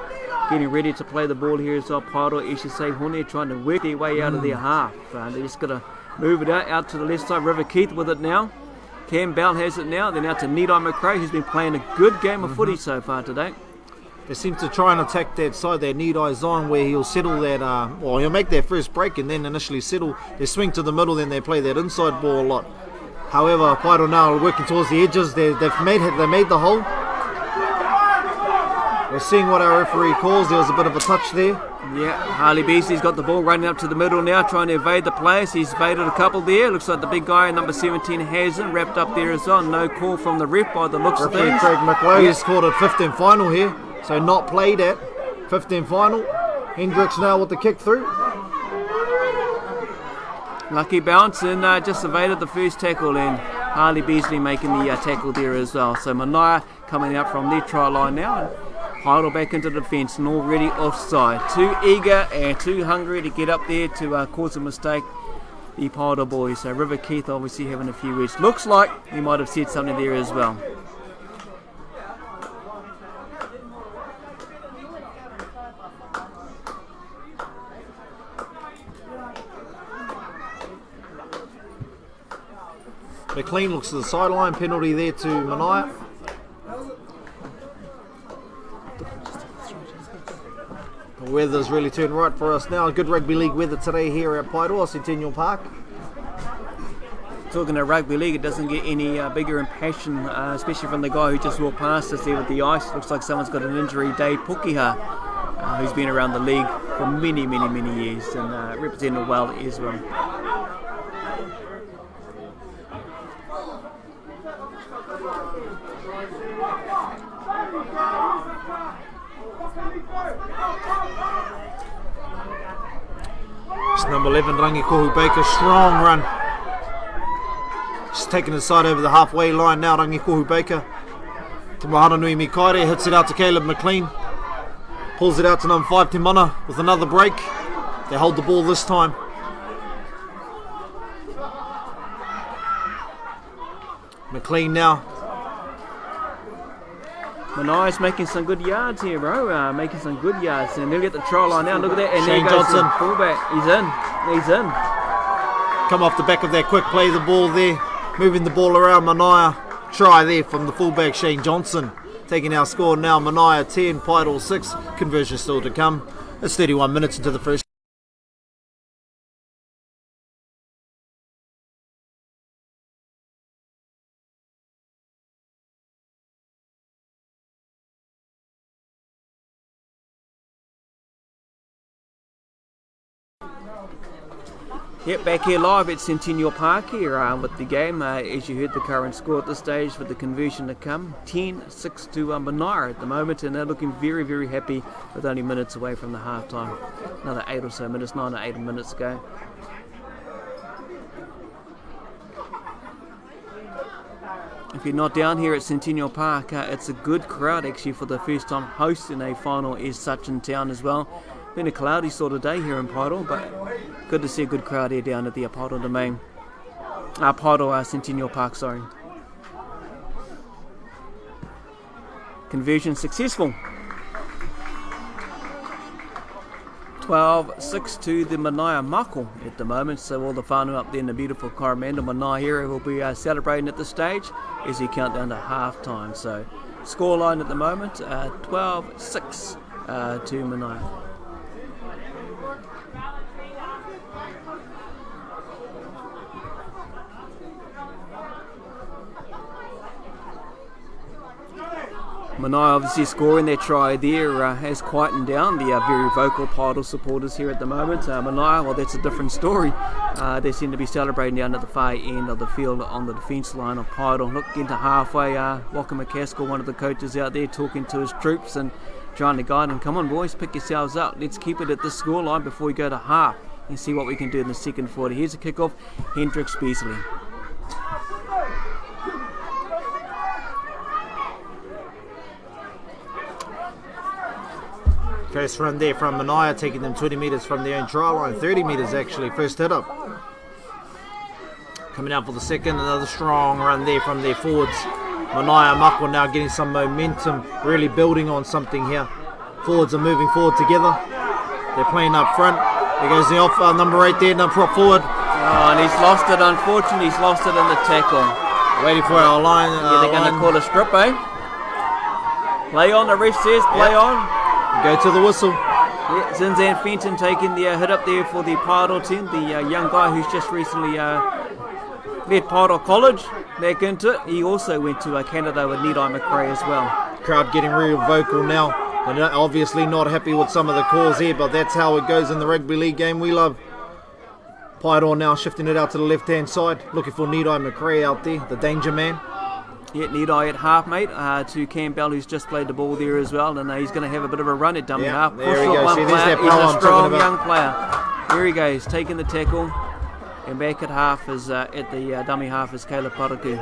Speaker 2: Getting ready to play the ball here as well. Paeroa, Ishise Hone trying to work their way out of their half. They just got to move it out to the left side. River Keith with it now. Cam Bell has it now. Then out to Nidai McRae, who's been playing a good game of footy so far today.
Speaker 4: They seem to try and attack that side, that Nidai zone, where he'll settle that, he'll make that first break and then initially settle. They swing to the middle, then they play that inside ball a lot. However, Paeroa now are working towards the edges. They made the hole. We're seeing what our referee calls. There was a bit of a touch there.
Speaker 2: Yeah, Harley Beasley's got the ball running up to the middle now, trying to evade the players. He's evaded a couple there. Looks like the big guy, number 17, hasn't. Wrapped up there as well. No call from the ref by the looks of
Speaker 4: Referee
Speaker 2: things.
Speaker 4: Craig McLeod has scored at 15 final here, so not played at 15 final. Hendricks now with the kick through.
Speaker 2: Lucky bounce and just evaded the first tackle, and Harley Beasley making the tackle there as well. So Manaia coming out from their try line now. Paeroa back into the defence and already offside. Too eager and too hungry to get up there to cause a mistake, the Paeroa boys. So River Keith obviously having a few words. Looks like he might have said something there as well.
Speaker 4: McLean looks to the sideline, penalty there to Manaia. The weather's really turned right for us now. Good rugby league weather today here at Paeroa, Centennial Park.
Speaker 2: Talking of rugby league, it doesn't get any bigger in passion, especially from the guy who just walked past us there with the ice. Looks like someone's got an injury, Dave Pukiha, who's been around the league for many years and represented well as well.
Speaker 4: It's number 11, Rangikohu Baker, strong run. Just taking the side over the halfway line now, Rangikohu Baker. To Maharanui Mikaere, hits it out to Caleb McLean. Pulls it out to number 5, Timana, with another break. They hold the ball this time. McLean now.
Speaker 2: Manaia's making some good yards here, bro. Making some good yards. And they'll get the try line now. Look at that. And
Speaker 4: Shane
Speaker 2: there goes
Speaker 4: Johnson.
Speaker 2: the fullback. He's in.
Speaker 4: Come off the back of that quick play, the ball there. Moving the ball around Manaia. Try there from the fullback, Shane Johnson. Taking our score now. Manaia 10, Paeroa 6. Conversion still to come. It's 31 minutes into the first.
Speaker 2: Yep, back here live at Centennial Park here with the game. As you heard, the current score at this stage with the conversion to come, 10-6 to Manaia at the moment, and they're looking very happy with only minutes away from the half time. Another 8 or so minutes, 9 or 8 minutes ago. If you're not down here at Centennial Park, it's a good crowd actually for the first time hosting a final as such in town as well. Been a cloudy sort of day here in Paeroa, but good to see a good crowd here down at the Paeroa Domain. Paeroa Centennial Park, sorry. Conversion successful. 12-6 to the Manaia Mako at the moment, so all the whānau up there in the beautiful Coromandel Manaia here will be celebrating at this stage as we count down to half time. So scoreline at the moment, 12-6 to Manaia. Manaia obviously scoring their try there has quietened down the very vocal Paeroa supporters here at the moment. Manaia, well, that's a different story. They seem to be celebrating down at the far end of the field on the defence line of Paeroa. Look into halfway, Walker McCaskill, one of the coaches out there talking to his troops and trying to guide them. Come on boys, pick yourselves up. Let's keep it at this scoreline before we go to half and see what we can do in the second quarter. Here's a kick-off, Hendricks Beasley.
Speaker 4: First run there from Manaia, taking them 20 metres from their own try line, 30 metres actually, first hit up. Coming out for the second, another strong run there from their forwards. Manaia Mako now getting some momentum, really building on something here. Forwards are moving forward together. They're playing up front. There goes the off number 8 there, now prop forward.
Speaker 2: Oh, and he's lost it, unfortunately, he's lost it in the tackle.
Speaker 4: Waiting for our line.
Speaker 2: Yeah, they're going to call a strip, eh? Play on, the ref says, play on.
Speaker 4: Go to the whistle.
Speaker 2: Yeah, Zinzan Fenton taking the hit up there for the Paeroa team, the young guy who's just recently led Paeroa College back into it. He also went to Canada with Nidai McRae as well.
Speaker 4: Crowd getting real vocal now. They're obviously not happy with some of the calls here, but that's how it goes in the rugby league game we love. Paeroa now shifting it out to the left-hand side, looking for Nidai McRae out there, the danger man.
Speaker 2: Yeah, Nidai at half, mate, to Cam Bell, who's just played the ball there as well, and he's going to have a bit of a run at dummy half.
Speaker 4: There he goes.
Speaker 2: One
Speaker 4: See, there's
Speaker 2: player.
Speaker 4: that
Speaker 2: He's
Speaker 4: power
Speaker 2: a
Speaker 4: I'm
Speaker 2: strong
Speaker 4: talking
Speaker 2: young
Speaker 4: about.
Speaker 2: player. Here he goes, taking the tackle, and back at half is at the dummy half is Caleb Paraku.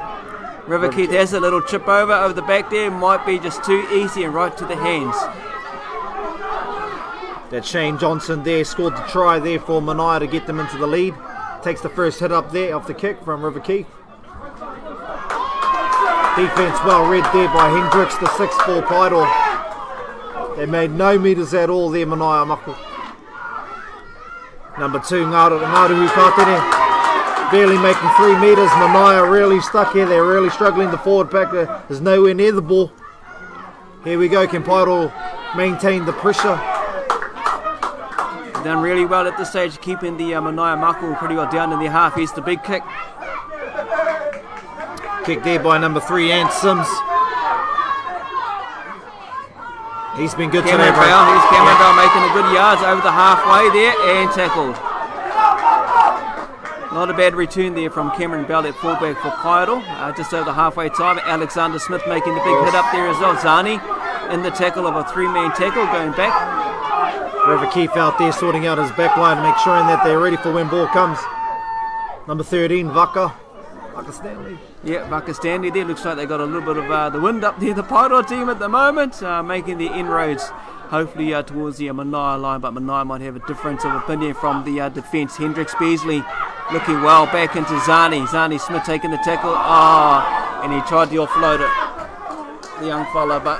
Speaker 2: River Keith has a little chip over the back there, might be just too easy and right to the hands.
Speaker 4: That Shane Johnson there scored the try there for Manaia to get them into the lead. Takes the first hit up there off the kick from River Keith. Defense well read there by Hendricks, the 6'4" Paeroa. They made no meters at all there, Manaia Mako. Number 2, Ngaruhu Kātere, barely making 3 meters. Manaia really stuck here. They're really struggling. The forward pack is nowhere near the ball. Here we go. Can Paeroa maintain the pressure?
Speaker 2: Done really well at this stage, keeping the Manaia Mako pretty well down in their half. Here's the big kick.
Speaker 4: Kick there by number 3, Ant Sims. He's been good today, bro.
Speaker 2: Here's Cameron Bell making a good yards over the halfway there and tackled. Not a bad return there from Cameron Bell at fullback for Paeroa. Just over the halfway time, Alexander Smith making the big hit up there as well. Zani in the tackle of a 3-man tackle going back.
Speaker 4: River Keith out there sorting out his back line, make sure that they're ready for when ball comes. Number 13, Vaka Stanley.
Speaker 2: Yeah, Vaka Stanley there. Looks like they got a little bit of the wind up there, the Paeroa team at the moment, making the inroads hopefully towards the Manaia line, but Manaia might have a difference of opinion from the defence. Hendricks Beasley looking well back into Zani. Zani Smith taking the tackle. And he tried to offload it, the young fella, but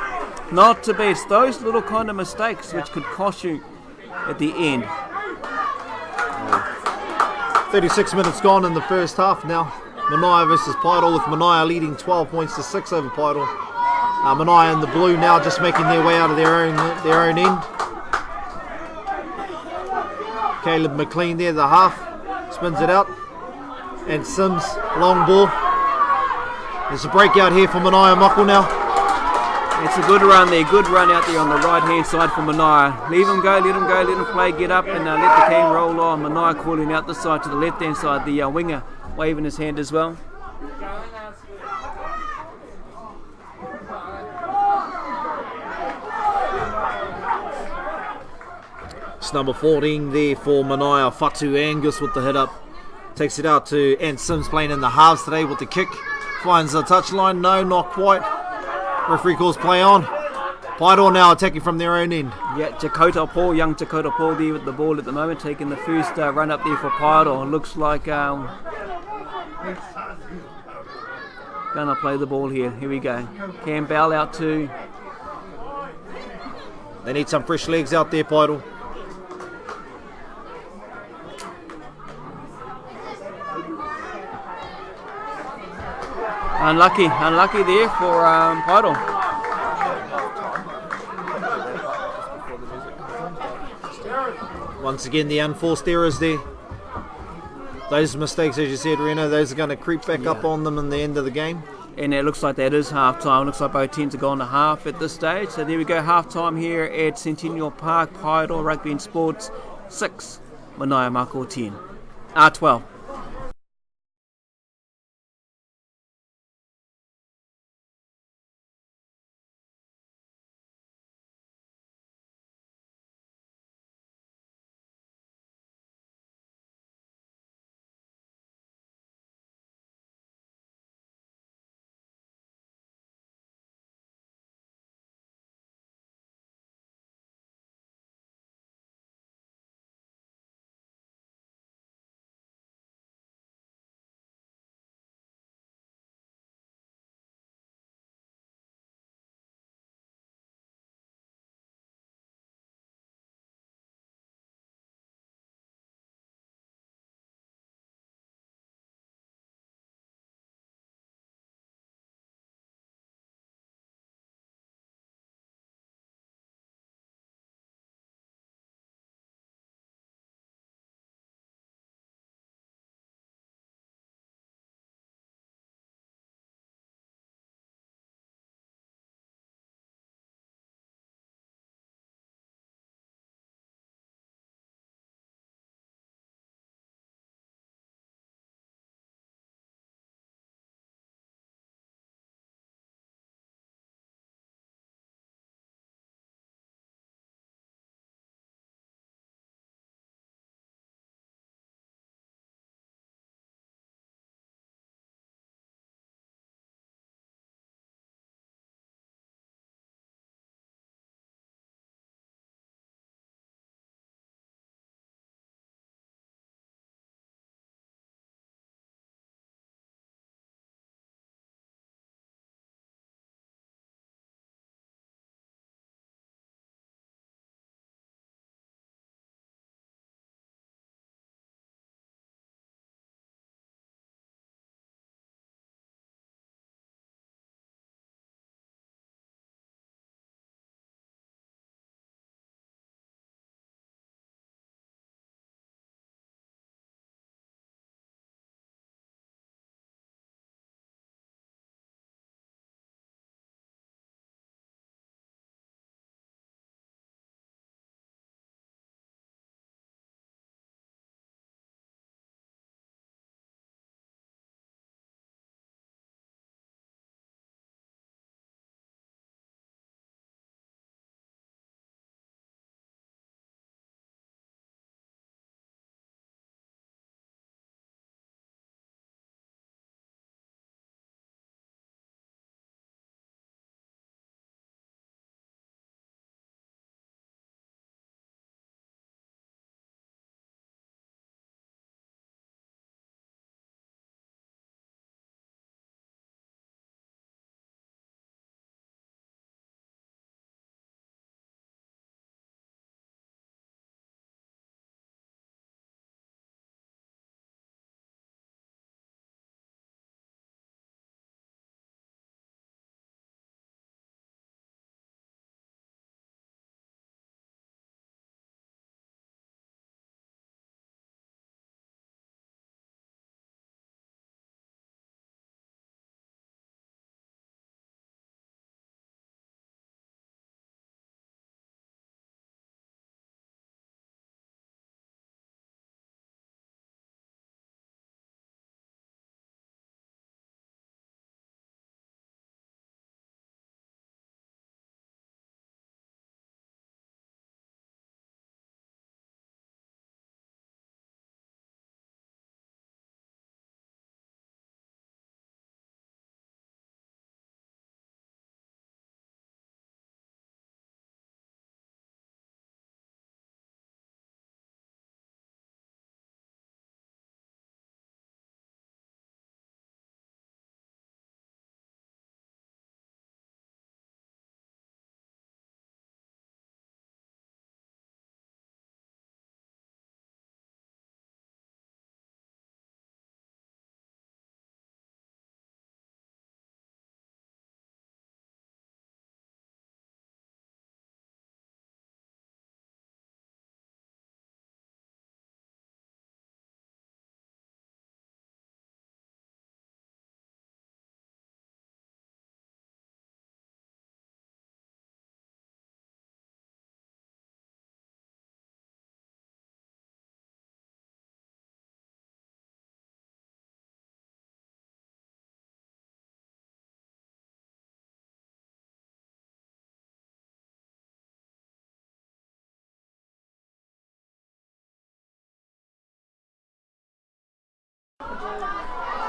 Speaker 2: not to be. It's those little kind of mistakes which could cost you at the end.
Speaker 4: 36 minutes gone in the first half now. Manaia versus Paeroa, with Manaia leading 12 points to 6 over Paeroa. Manaia in the blue now, just making their way out of their own end. Caleb McLean there, the half, spins it out. And Sims, long ball. There's a breakout here for Manaia Mako now.
Speaker 2: It's a good run there, good run out there on the right hand side for Manaia. Leave him go, let him play, get up and let the game roll on. Manaia calling out the side to the left hand side, the winger waving his hand as well.
Speaker 4: It's number 14 there for Manaia, Fatu Angus with the hit up. Takes it out to Ant Sims playing in the halves today with the kick. Finds the touchline, no, not quite. Referee calls play on. Paeroa now attacking from their own end.
Speaker 2: Yeah, Dakota Paul, young Dakota Paul there with the ball at the moment, taking the first run up there for Paeroa. Looks like gonna play the ball here. Here we go. Cam Bell out to.
Speaker 4: They need some fresh legs out there, Paeroa.
Speaker 2: Unlucky there for Paeroa.
Speaker 4: Once again, the unforced errors there. Those mistakes, as you said, Reno, those are going to creep back up on them in the end of the game.
Speaker 2: And it looks like that is half time. Looks like both teams are going to half at this stage. So there we go, half time here at Centennial Park. Paeroa Rugby and Sports 6, Manaia Mako 10. 12.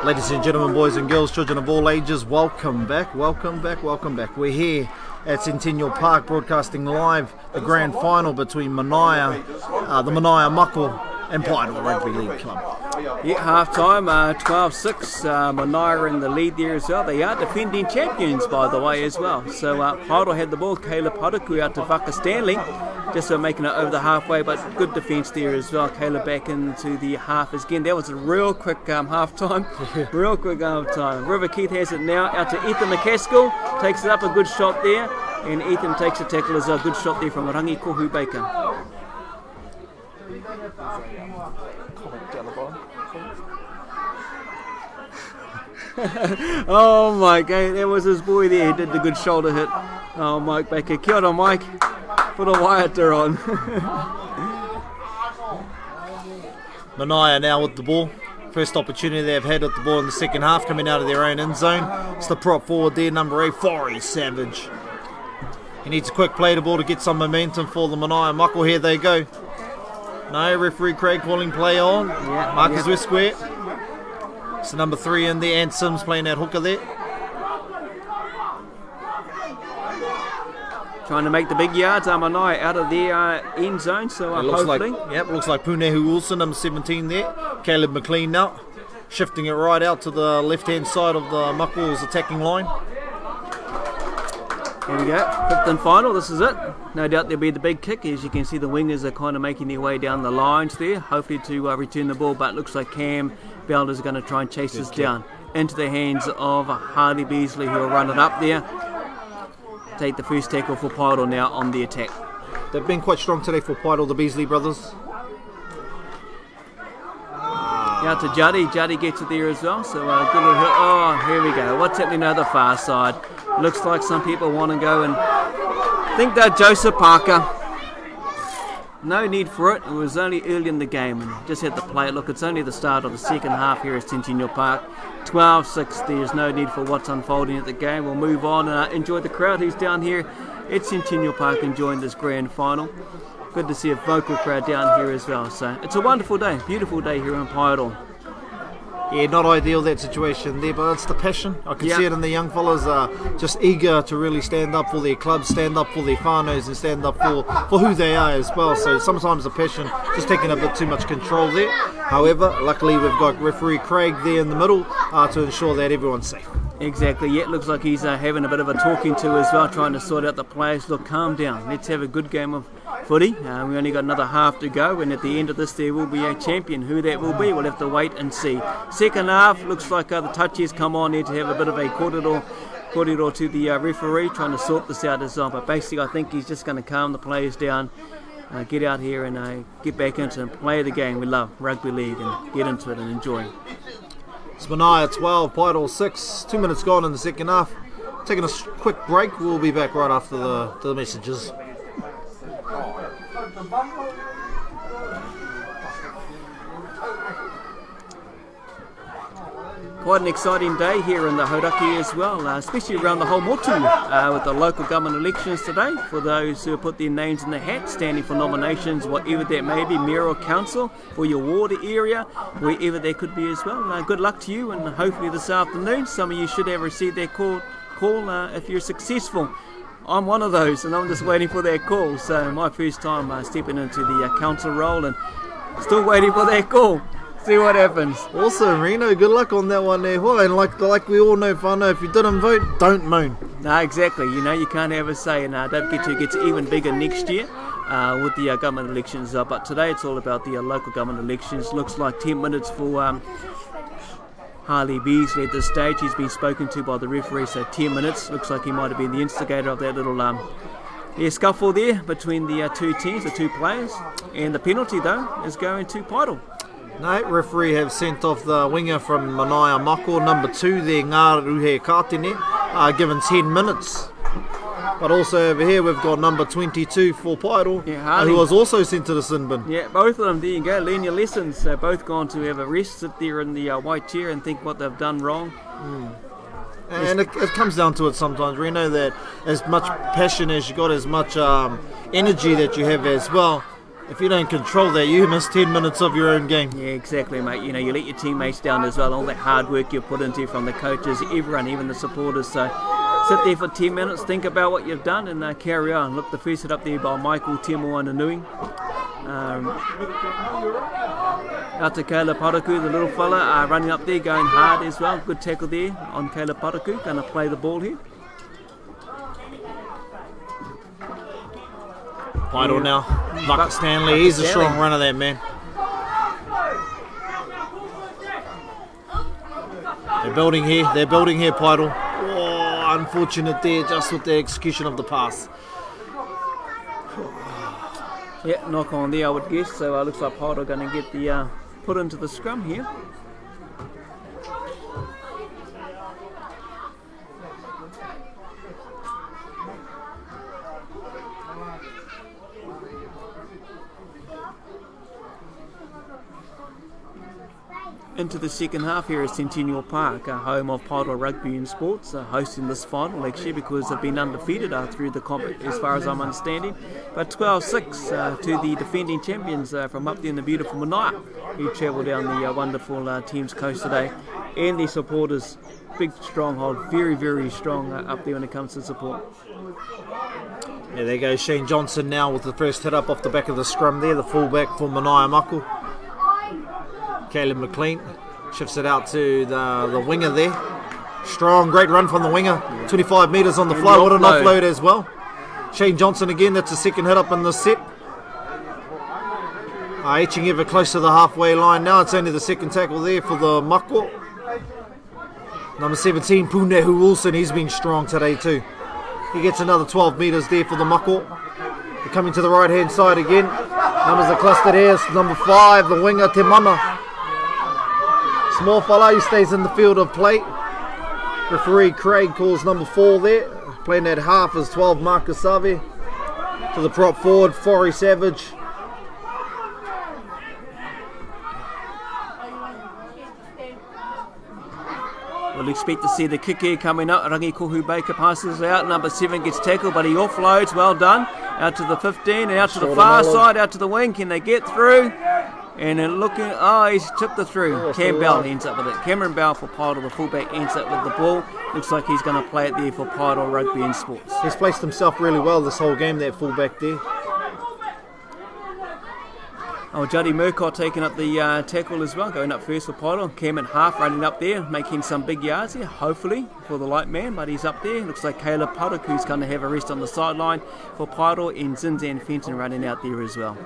Speaker 4: Ladies and gentlemen, boys and girls, children of all ages, welcome back. We're here at Centennial Park broadcasting live the grand final between Manaia, the Manaia Mako and Paeroa Rugby League Club.
Speaker 2: Yeah, half-time, 12-6, Manaia in the lead there as well. They are defending champions, by the way, as well. So Paeroa had the ball, Caleb Hauraki out to Vaka Stanley, just making it over the halfway, but good defence there as well. Caleb back into the half again. That was a real quick half-time, real quick half-time. River Keith has it now, out to Ethan McCaskill, takes it up, a good shot there, and Ethan takes a tackle as well. Good shot there from Rangi Kohu Baker.
Speaker 3: Comment down the bottom.
Speaker 2: Oh my God, that was his boy there. He did the good shoulder hit. Oh, Mike Baker. Kia ora, Mike. Put a Waiata on.
Speaker 4: Manaia now with the ball. First opportunity they've had with the ball in the second half, coming out of their own end zone. It's the prop forward there, number 8, Forey Savage. He needs a quick play to ball to get some momentum for the Manaia Mako. Here they go. No, referee Craig calling play on. Marcus West Square. It's the number 3 in there, and Sims playing that hooker there.
Speaker 2: Trying to make the big yards, Manaia out of their end zone, so hopefully.
Speaker 4: Looks like Punehu Wilson, number 17 there. Caleb McLean now, shifting it right out to the left-hand side of the Mako's attacking line.
Speaker 2: Here we go, 5th and final, this is it. No doubt there'll be the big kick. As you can see, the wingers are kind of making their way down the lines there, hopefully to return the ball, but it looks like Cam Belder is going to try and chase this down into the hands of Harley Beasley, who will run it up there. Take the first tackle for Paeroa now on the attack.
Speaker 4: They've been quite strong today for Paeroa, the Beasley brothers.
Speaker 2: Out to Juddy. Juddy gets it there as well. So good little hit. Oh, here we go. What's happening on the far side? Looks like some people want to go and think they're Joseph Parker. No need for it. It was only early in the game and just had to play it. Look, it's only the start of the second half here at Centennial Park. 12-6. There's no need for what's unfolding at the game. We'll move on and enjoy the crowd who's down here at Centennial Park enjoying this grand final. Good to see a vocal crowd down here as well. So it's a wonderful day, beautiful day here in Paeroa.
Speaker 4: Yeah, not ideal that situation there, but it's the passion. I can see it in the young fellas, just eager to really stand up for their clubs, stand up for their whānaus, and stand up for who they are as well. So sometimes the passion just taking a bit too much control there. However, luckily we've got referee Craig there in the middle to ensure that everyone's safe.
Speaker 2: Exactly, yeah, it looks like he's having a bit of a talking to as well, trying to sort out the players. Look, calm down, let's have a good game of footy. We only got another half to go, and at the end of this there will be a champion. Who that will be, we'll have to wait and see. Second half, looks like the touches come on here to have a bit of a corridor to the referee, trying to sort this out as well. But basically I think he's just going to calm the players down, get out here and get back into and play the game we love, rugby league, and get into it and enjoy.
Speaker 4: It's Manaia 12, Paeroa 6, 2 minutes gone in the second half. Taking a quick break, we'll be back right after the messages.
Speaker 2: Quite an exciting day here in the Hauraki as well, especially around the whole motu with the local government elections today. For those who have put their names in the hat, standing for nominations, whatever that may be, mayor or council, for your ward area, wherever they could be as well. Good luck to you, and hopefully this afternoon some of you should have received their call if you're successful. I'm one of those, and I'm just waiting for that call. So my first time stepping into the council role, and still waiting for that call. See what happens.
Speaker 4: Also, Reno, good luck on that one there. Well, and like we all know, whānau, if you didn't vote, don't moan.
Speaker 2: No, exactly. You can't have a say, and don't forget it gets even bigger next year with the government elections. But today it's all about the local government elections. Looks like 10 minutes for Harley Beasley at this stage. He's been spoken to by the referee, so 10 minutes. Looks like he might have been the instigator of that little scuffle there between the two teams, the two players. And the penalty, though, is going to Paeroa.
Speaker 4: No, referee have sent off the winger from Manaia Mako, number 2 there, Ngāruhe Kātene, given 10 minutes. But also over here we've got number 22 for Paeroa, who was also sent to the sin bin.
Speaker 2: Yeah, both of them, there you go, learn your lessons. So both gone to have a rest, sit there in the white chair and think what they've done wrong.
Speaker 4: And it comes down to it sometimes. We know that as much passion as you got, as much energy that you have as well, If you don't control that, you miss 10 minutes of your own game.
Speaker 2: Yeah, exactly, mate. You know, you let your teammates down as well. All that hard work you put into from the coaches, everyone, even the supporters. So sit there for 10 minutes, think about what you've done, and carry on. Look, the first hit up there by Michael Temoananui. Out to Caleb Paraku, the little fella, running up there, going hard as well. Good tackle there on Caleb Paraku. Going to play the ball here.
Speaker 4: Paeroa now. Buck Stanley, he's a strong runner, that man. They're building here, Paeroa. Oh, unfortunate there, just with the execution of the pass.
Speaker 2: Yeah, knock on there, I would guess. So looks like Paeroa going to get the put into the scrum here. Into the second half here at Centennial Park, home of Paeroa Rugby and Sports, hosting this final actually because they've been undefeated through the comp as far as I'm understanding. But 12-6 to the defending champions from up there in the beautiful Manaia, who travel down the wonderful Teams Coast today. And the supporters, big stronghold, very, very strong up there when it comes to support.
Speaker 4: Yeah, there goes Shane Johnson now with the first hit up off the back of the scrum there, the fullback for Manaia Mako. Caleb McLean shifts it out to the winger there. Strong, great run from the winger. 25 metres on the fly. What an offload as well. Shane Johnson again, that's the second hit up in the set. Etching ever close to the halfway line now. It's only the second tackle there for the Mako. Number 17, Punehu Wilson, he's been strong today too. He gets another 12 metres there for the Mako. They're coming to the right hand side again. Numbers are clustered here. Number 5, the winger, Te Mana. Small fella, he stays in the field of play. Referee Craig calls number 4 there. Playing that half is 12, Marcus Savi. To the prop forward, Forry Savage.
Speaker 2: We'll expect to see the kick here coming up. Rangi Kohu Baker passes out. Number 7 gets tackled, but he offloads. Well done. Out to the 15 and out to the far side, out to the wing. Can they get through? And then looking, he's took the through. Cam Bell ends up with it. Cameron Bell for Paeroa, the fullback, ends up with the ball. Looks like he's going to play it there for Paeroa Rugby and Sports.
Speaker 4: He's placed himself really well this whole game, that fullback there.
Speaker 2: Juddy Murcott taking up the tackle as well, going up first for Paeroa. Cam and half running up there, making some big yards here, hopefully, for the light man, but he's up there. Looks like Caleb Paraku's going to have a rest on the sideline for Paeroa, and Zinzan Fenton running out there as well.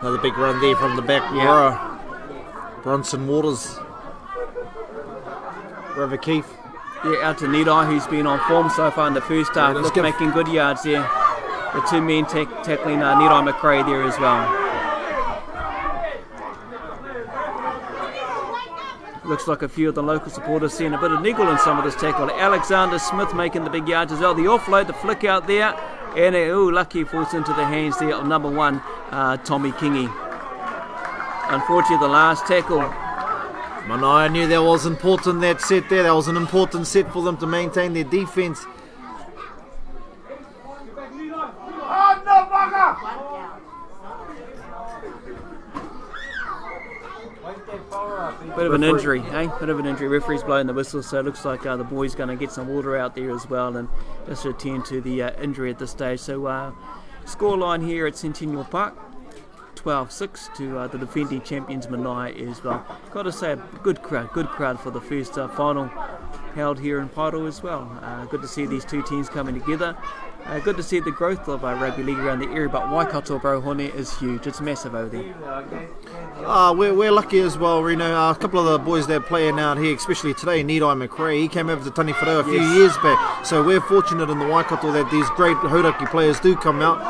Speaker 4: Another big run there from the back row. Bronson Waters. River Keefe.
Speaker 2: Yeah, out to Nidai, who's been on form so far in the first half. Look, making good yards there. The two men tackling Nidai McRae there as well. Looks like a few of the local supporters seeing a bit of niggle in some of this tackle. Alexander Smith making the big yards as well. The offload, the flick out there. And lucky falls into the hands there of number 1, Tommy Kingy. Unfortunately, the last tackle.
Speaker 4: Manaia knew that was important, that set there. That was an important set for them to maintain their defence.
Speaker 2: Bit of an injury, eh? Bit of an injury. Referee's blowing the whistle, so it looks like the boys going to get some water out there as well and just attend to the injury at this stage. So scoreline here at Centennial Park, 12-6 to the defending champions Manaia as well. Got to say, a good crowd for the first final held here in Paeroa as well. Good to see these two teams coming together. Good to see the growth of rugby league around the area, but Waikato, bro, Hone is huge. It's massive over there.
Speaker 4: We're lucky as well, Reno. A couple of the boys that are playing out here, especially today, Nidai McRae, he came over to Tani Whanau a few years back. So we're fortunate in the Waikato that these great Hauraki players do come out,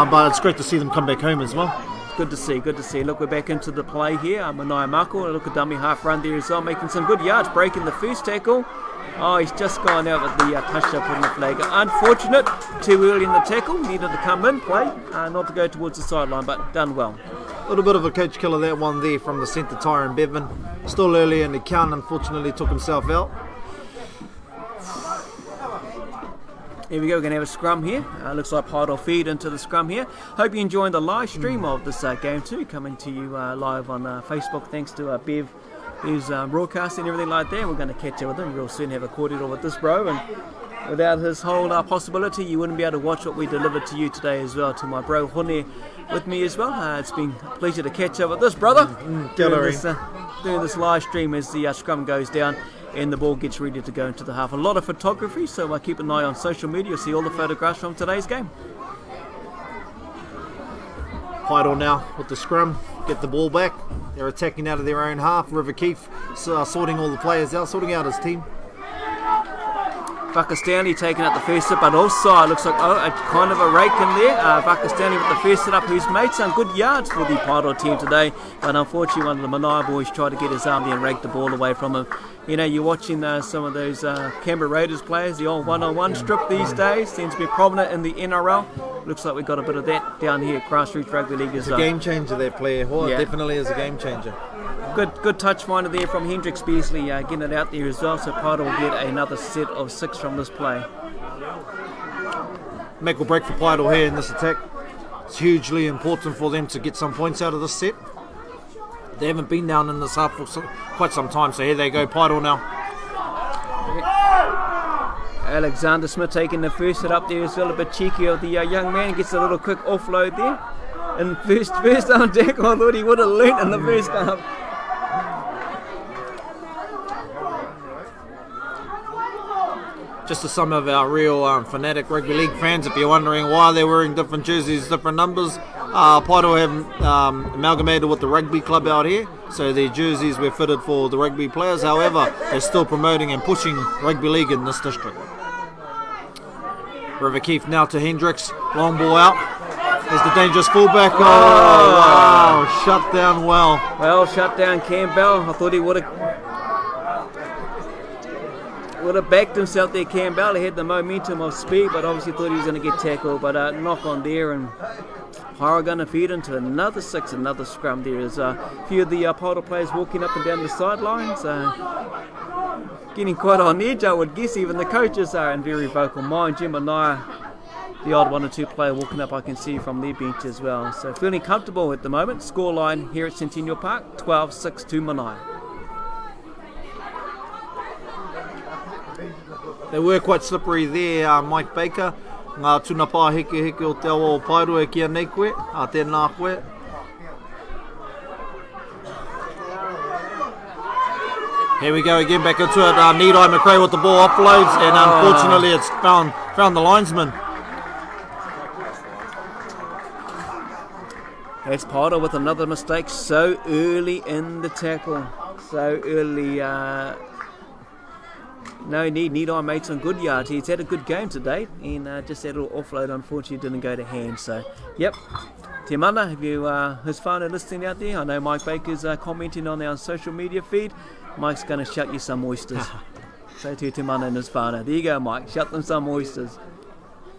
Speaker 4: but it's great to see them come back home as well.
Speaker 2: Good to see. Look, we're back into the play here. Manaia Mako, look at dummy half run there as well, making some good yards, breaking the first tackle. He's just gone out with the touch-up putting the flag. Unfortunate, too early in the tackle, needed to come in, play, not to go towards the sideline, but done well.
Speaker 4: A little bit of a coach killer, that one there from the centre, Tyron Bevan. Still early in the count, unfortunately took himself out.
Speaker 2: Here we go, we're going to have a scrum here. Looks like Paeroa feed into the scrum here. Hope you're enjoying the live stream of this game too, coming to you live on Facebook, thanks to Bev, who's broadcasting and everything like that. We're going to catch up with him real soon, have a cordial with this bro, and without his whole possibility, you wouldn't be able to watch what we delivered to you today as well. To my bro Hone with me as well. It's been a pleasure to catch up with this brother, doing this live stream as the scrum goes down and the ball gets ready to go into the half. A lot of photography, so keep an eye on social media. You'll see all the photographs from today's game.
Speaker 4: Paeroa now with the scrum, get the ball back. They're attacking out of their own half. River Keefe sorting all the players out, sorting out his team.
Speaker 2: Pakistani taking out the first hit, but also it looks like a kind of a rake in there. Pakistani with the first hit up, who's made some good yards for the Paeroa team today, but unfortunately one of the Manaia boys tried to get his arm there and rake the ball away from him. You know, you're watching some of those Canberra Raiders players, the old one-on-one strip these days, seems to be prominent in the NRL. Looks like we've got a bit of that down here at Grassroots Rugby League as well.
Speaker 4: It's a game changer, that player. Definitely is a game changer.
Speaker 2: Good touch finder there from Hendricks Beasley, getting it out there as well, so Paeroa will get another set of 6 from this play.
Speaker 4: Make or break for Paeroa here in this attack. It's hugely important for them to get some points out of this set. They haven't been down in this half for quite some time, so here they go, Paeroa now.
Speaker 2: Alexander Smith taking the first hit up there as well, a bit cheeky of the young man, gets a little quick offload there. And first down tackle, I thought he would have learnt in the first half.
Speaker 4: Just to some of our real fanatic rugby league fans, if you're wondering why they're wearing different jerseys, different numbers, Paeroa have amalgamated with the rugby club out here, so their jerseys were fitted for the rugby players. However, they're still promoting and pushing rugby league in this district. River Keefe now to Hendricks, long ball out. There's the dangerous fullback. Oh, wow, shut down well.
Speaker 2: Well, shut down Campbell. I thought he would have backed himself there, Campbell. He had the momentum of speed, but obviously thought he was going to get tackled. But knock on there, and Paeroa going to feed into another 6, another scrum there. There's a few of the Paeroa players walking up and down the sidelines, getting quite on edge, I would guess. Even the coaches are in very vocal mind. Jim Manaia, the odd 1 or 2 player walking up, I can see from their bench as well. So feeling comfortable at the moment. Scoreline here at Centennial Park, 12-6 to Manaia.
Speaker 4: They were quite slippery there, Mike Baker. Ngā tuna pā heke o te awa o Paeroa kia nei koe, tēnā koe. Here we go again, back into it. Nidai McRae with the ball offloads, and unfortunately it's found the linesman.
Speaker 2: That's Paeroa with another mistake so early in the tackle. So early. No need. Nidai made some good yards. He's had a good game today, and just that little offload unfortunately didn't go to hand. So, yep. Te mana, have you his whānau listening out there? I know Mike Baker's commenting on our social media feed. Mike's going to shut you some oysters. So to te mana and his whānau. There you go, Mike. Shut them some oysters.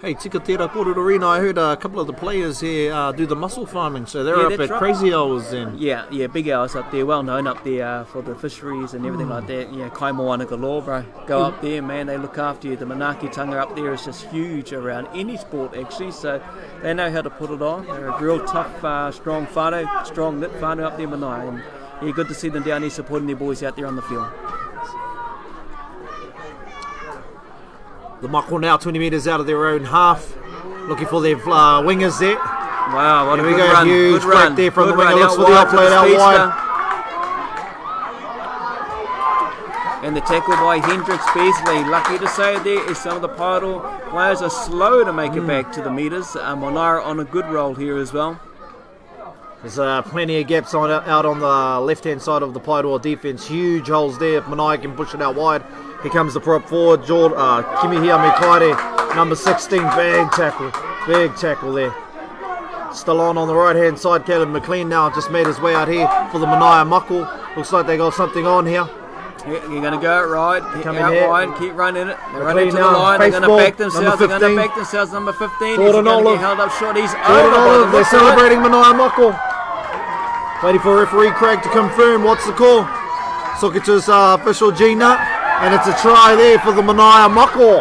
Speaker 4: Hey, tika tērā kōrero, I heard a couple of the players here do the mussel farming, so they're up at crazy hours then.
Speaker 2: Yeah, big hours up there, well known up there for the fisheries and everything like that. Yeah, kai moana galore, bro. Go up there, man, they look after you. The manakitanga up there is just huge around any sport actually, so they know how to put it on. They're a real tough, strong whānau, strong lit whānau up there, Manaia. And yeah, good to see them down here supporting their boys out there on the field. The Mako now 20 metres out of their own half, looking for their wingers there. Wow, what
Speaker 4: Here
Speaker 2: a
Speaker 4: we
Speaker 2: good
Speaker 4: go,
Speaker 2: run.
Speaker 4: huge
Speaker 2: Good
Speaker 4: break
Speaker 2: run.
Speaker 4: there from
Speaker 2: Good
Speaker 4: the winger,
Speaker 2: run.
Speaker 4: looks for the offload out wide.
Speaker 2: And the tackle by Hendricks Beasley. Lucky to say there is some of the Paeroa players are slow to make it back to the metres. Manaia on a good roll here as well.
Speaker 4: There's plenty of gaps out on the left-hand side of the Paeroa defence. Huge holes there. If Manaia can push it out wide. Here comes the prop forward, Kimihia Mekaire, number 16. Big tackle there. Still on the right-hand side, Caleb McLean now just made his way out here for the Manaia Mako. Looks like they got something on here.
Speaker 2: Yeah, you're going to go right, out
Speaker 4: here.
Speaker 2: wide, keep running it. They're
Speaker 4: McLean
Speaker 2: running to the
Speaker 4: now,
Speaker 2: line, they're going to back themselves, number 15. He's going to get held up short, he's over.
Speaker 4: They're celebrating Manaia Mako. Waiting for referee Craig to confirm what's the call. Sokitu's official G-Nut, and it's a try there for the Manaia Mako.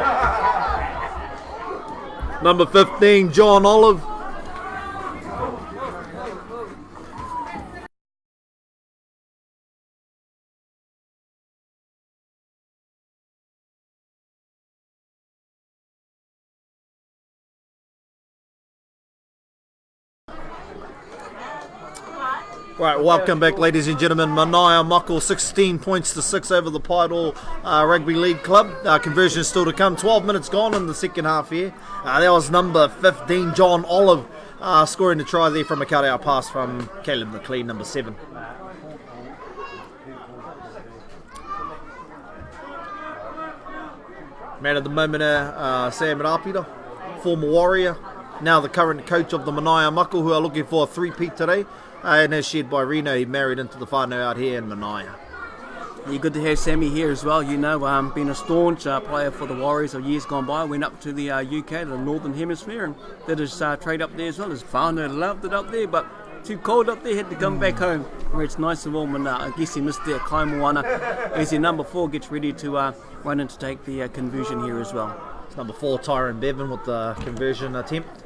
Speaker 4: Number 15, John Olive. Right, welcome back, ladies and gentlemen. Manaia Mako 16 points to 6 over the Paeroa Rugby League Club. Conversion still to come. 12 minutes gone in the second half here. That was number 15, John Olive, scoring the try there from a cut-out pass from Caleb McLean, number 7. Man of the moment, Sam Rapira, former Warrior, now the current coach of the Manaia Mako, who are looking for a three-peat today. And as shared by Reno, he married into the whānau out here in Manaia.
Speaker 2: Yeah, good to have Sammy here as well. You know, been a staunch player for the Warriors of years gone by. Went up to the UK, the Northern Hemisphere, and did his trade up there as well. His whānau loved it up there, but too cold up there, had to come back home where it's nice and warm. And I guess he missed their Kaimoana as their number 4 gets ready to run in to take the conversion here as well.
Speaker 4: It's number 4, Tyron Bevan, with the conversion attempt.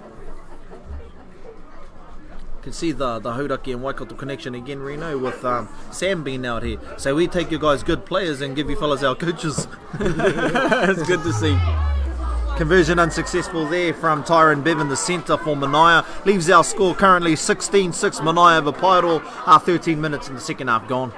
Speaker 4: You can see the Hauraki and Waikato connection again, Reno, with Sam being out here. So we take you guys good players and give you fellas our coaches.
Speaker 2: It's good to see.
Speaker 4: Conversion unsuccessful there from Tyron Bevan, the centre for Manaia. Leaves our score currently 16-6 Manaia over Paeroa. 13 minutes in the second half gone.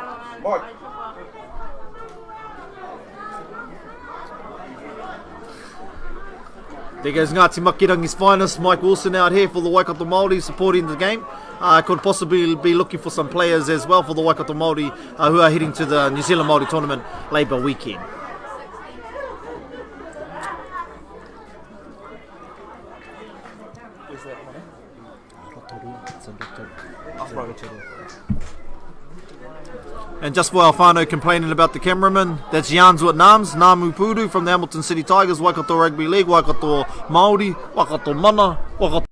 Speaker 4: There goes Ngāti Makirangi's finest, Mike Wilson, out here for the Waikato Māori supporting the game. Could possibly be looking for some players as well for the Waikato Māori who are heading to the New Zealand Māori tournament Labour weekend. And just for our whānau complaining about the cameraman, that's Jans with Nams, Namu Puru from the Hamilton City Tigers, Waikato Rugby League, Waikato Māori, Waikato Mana, Waikato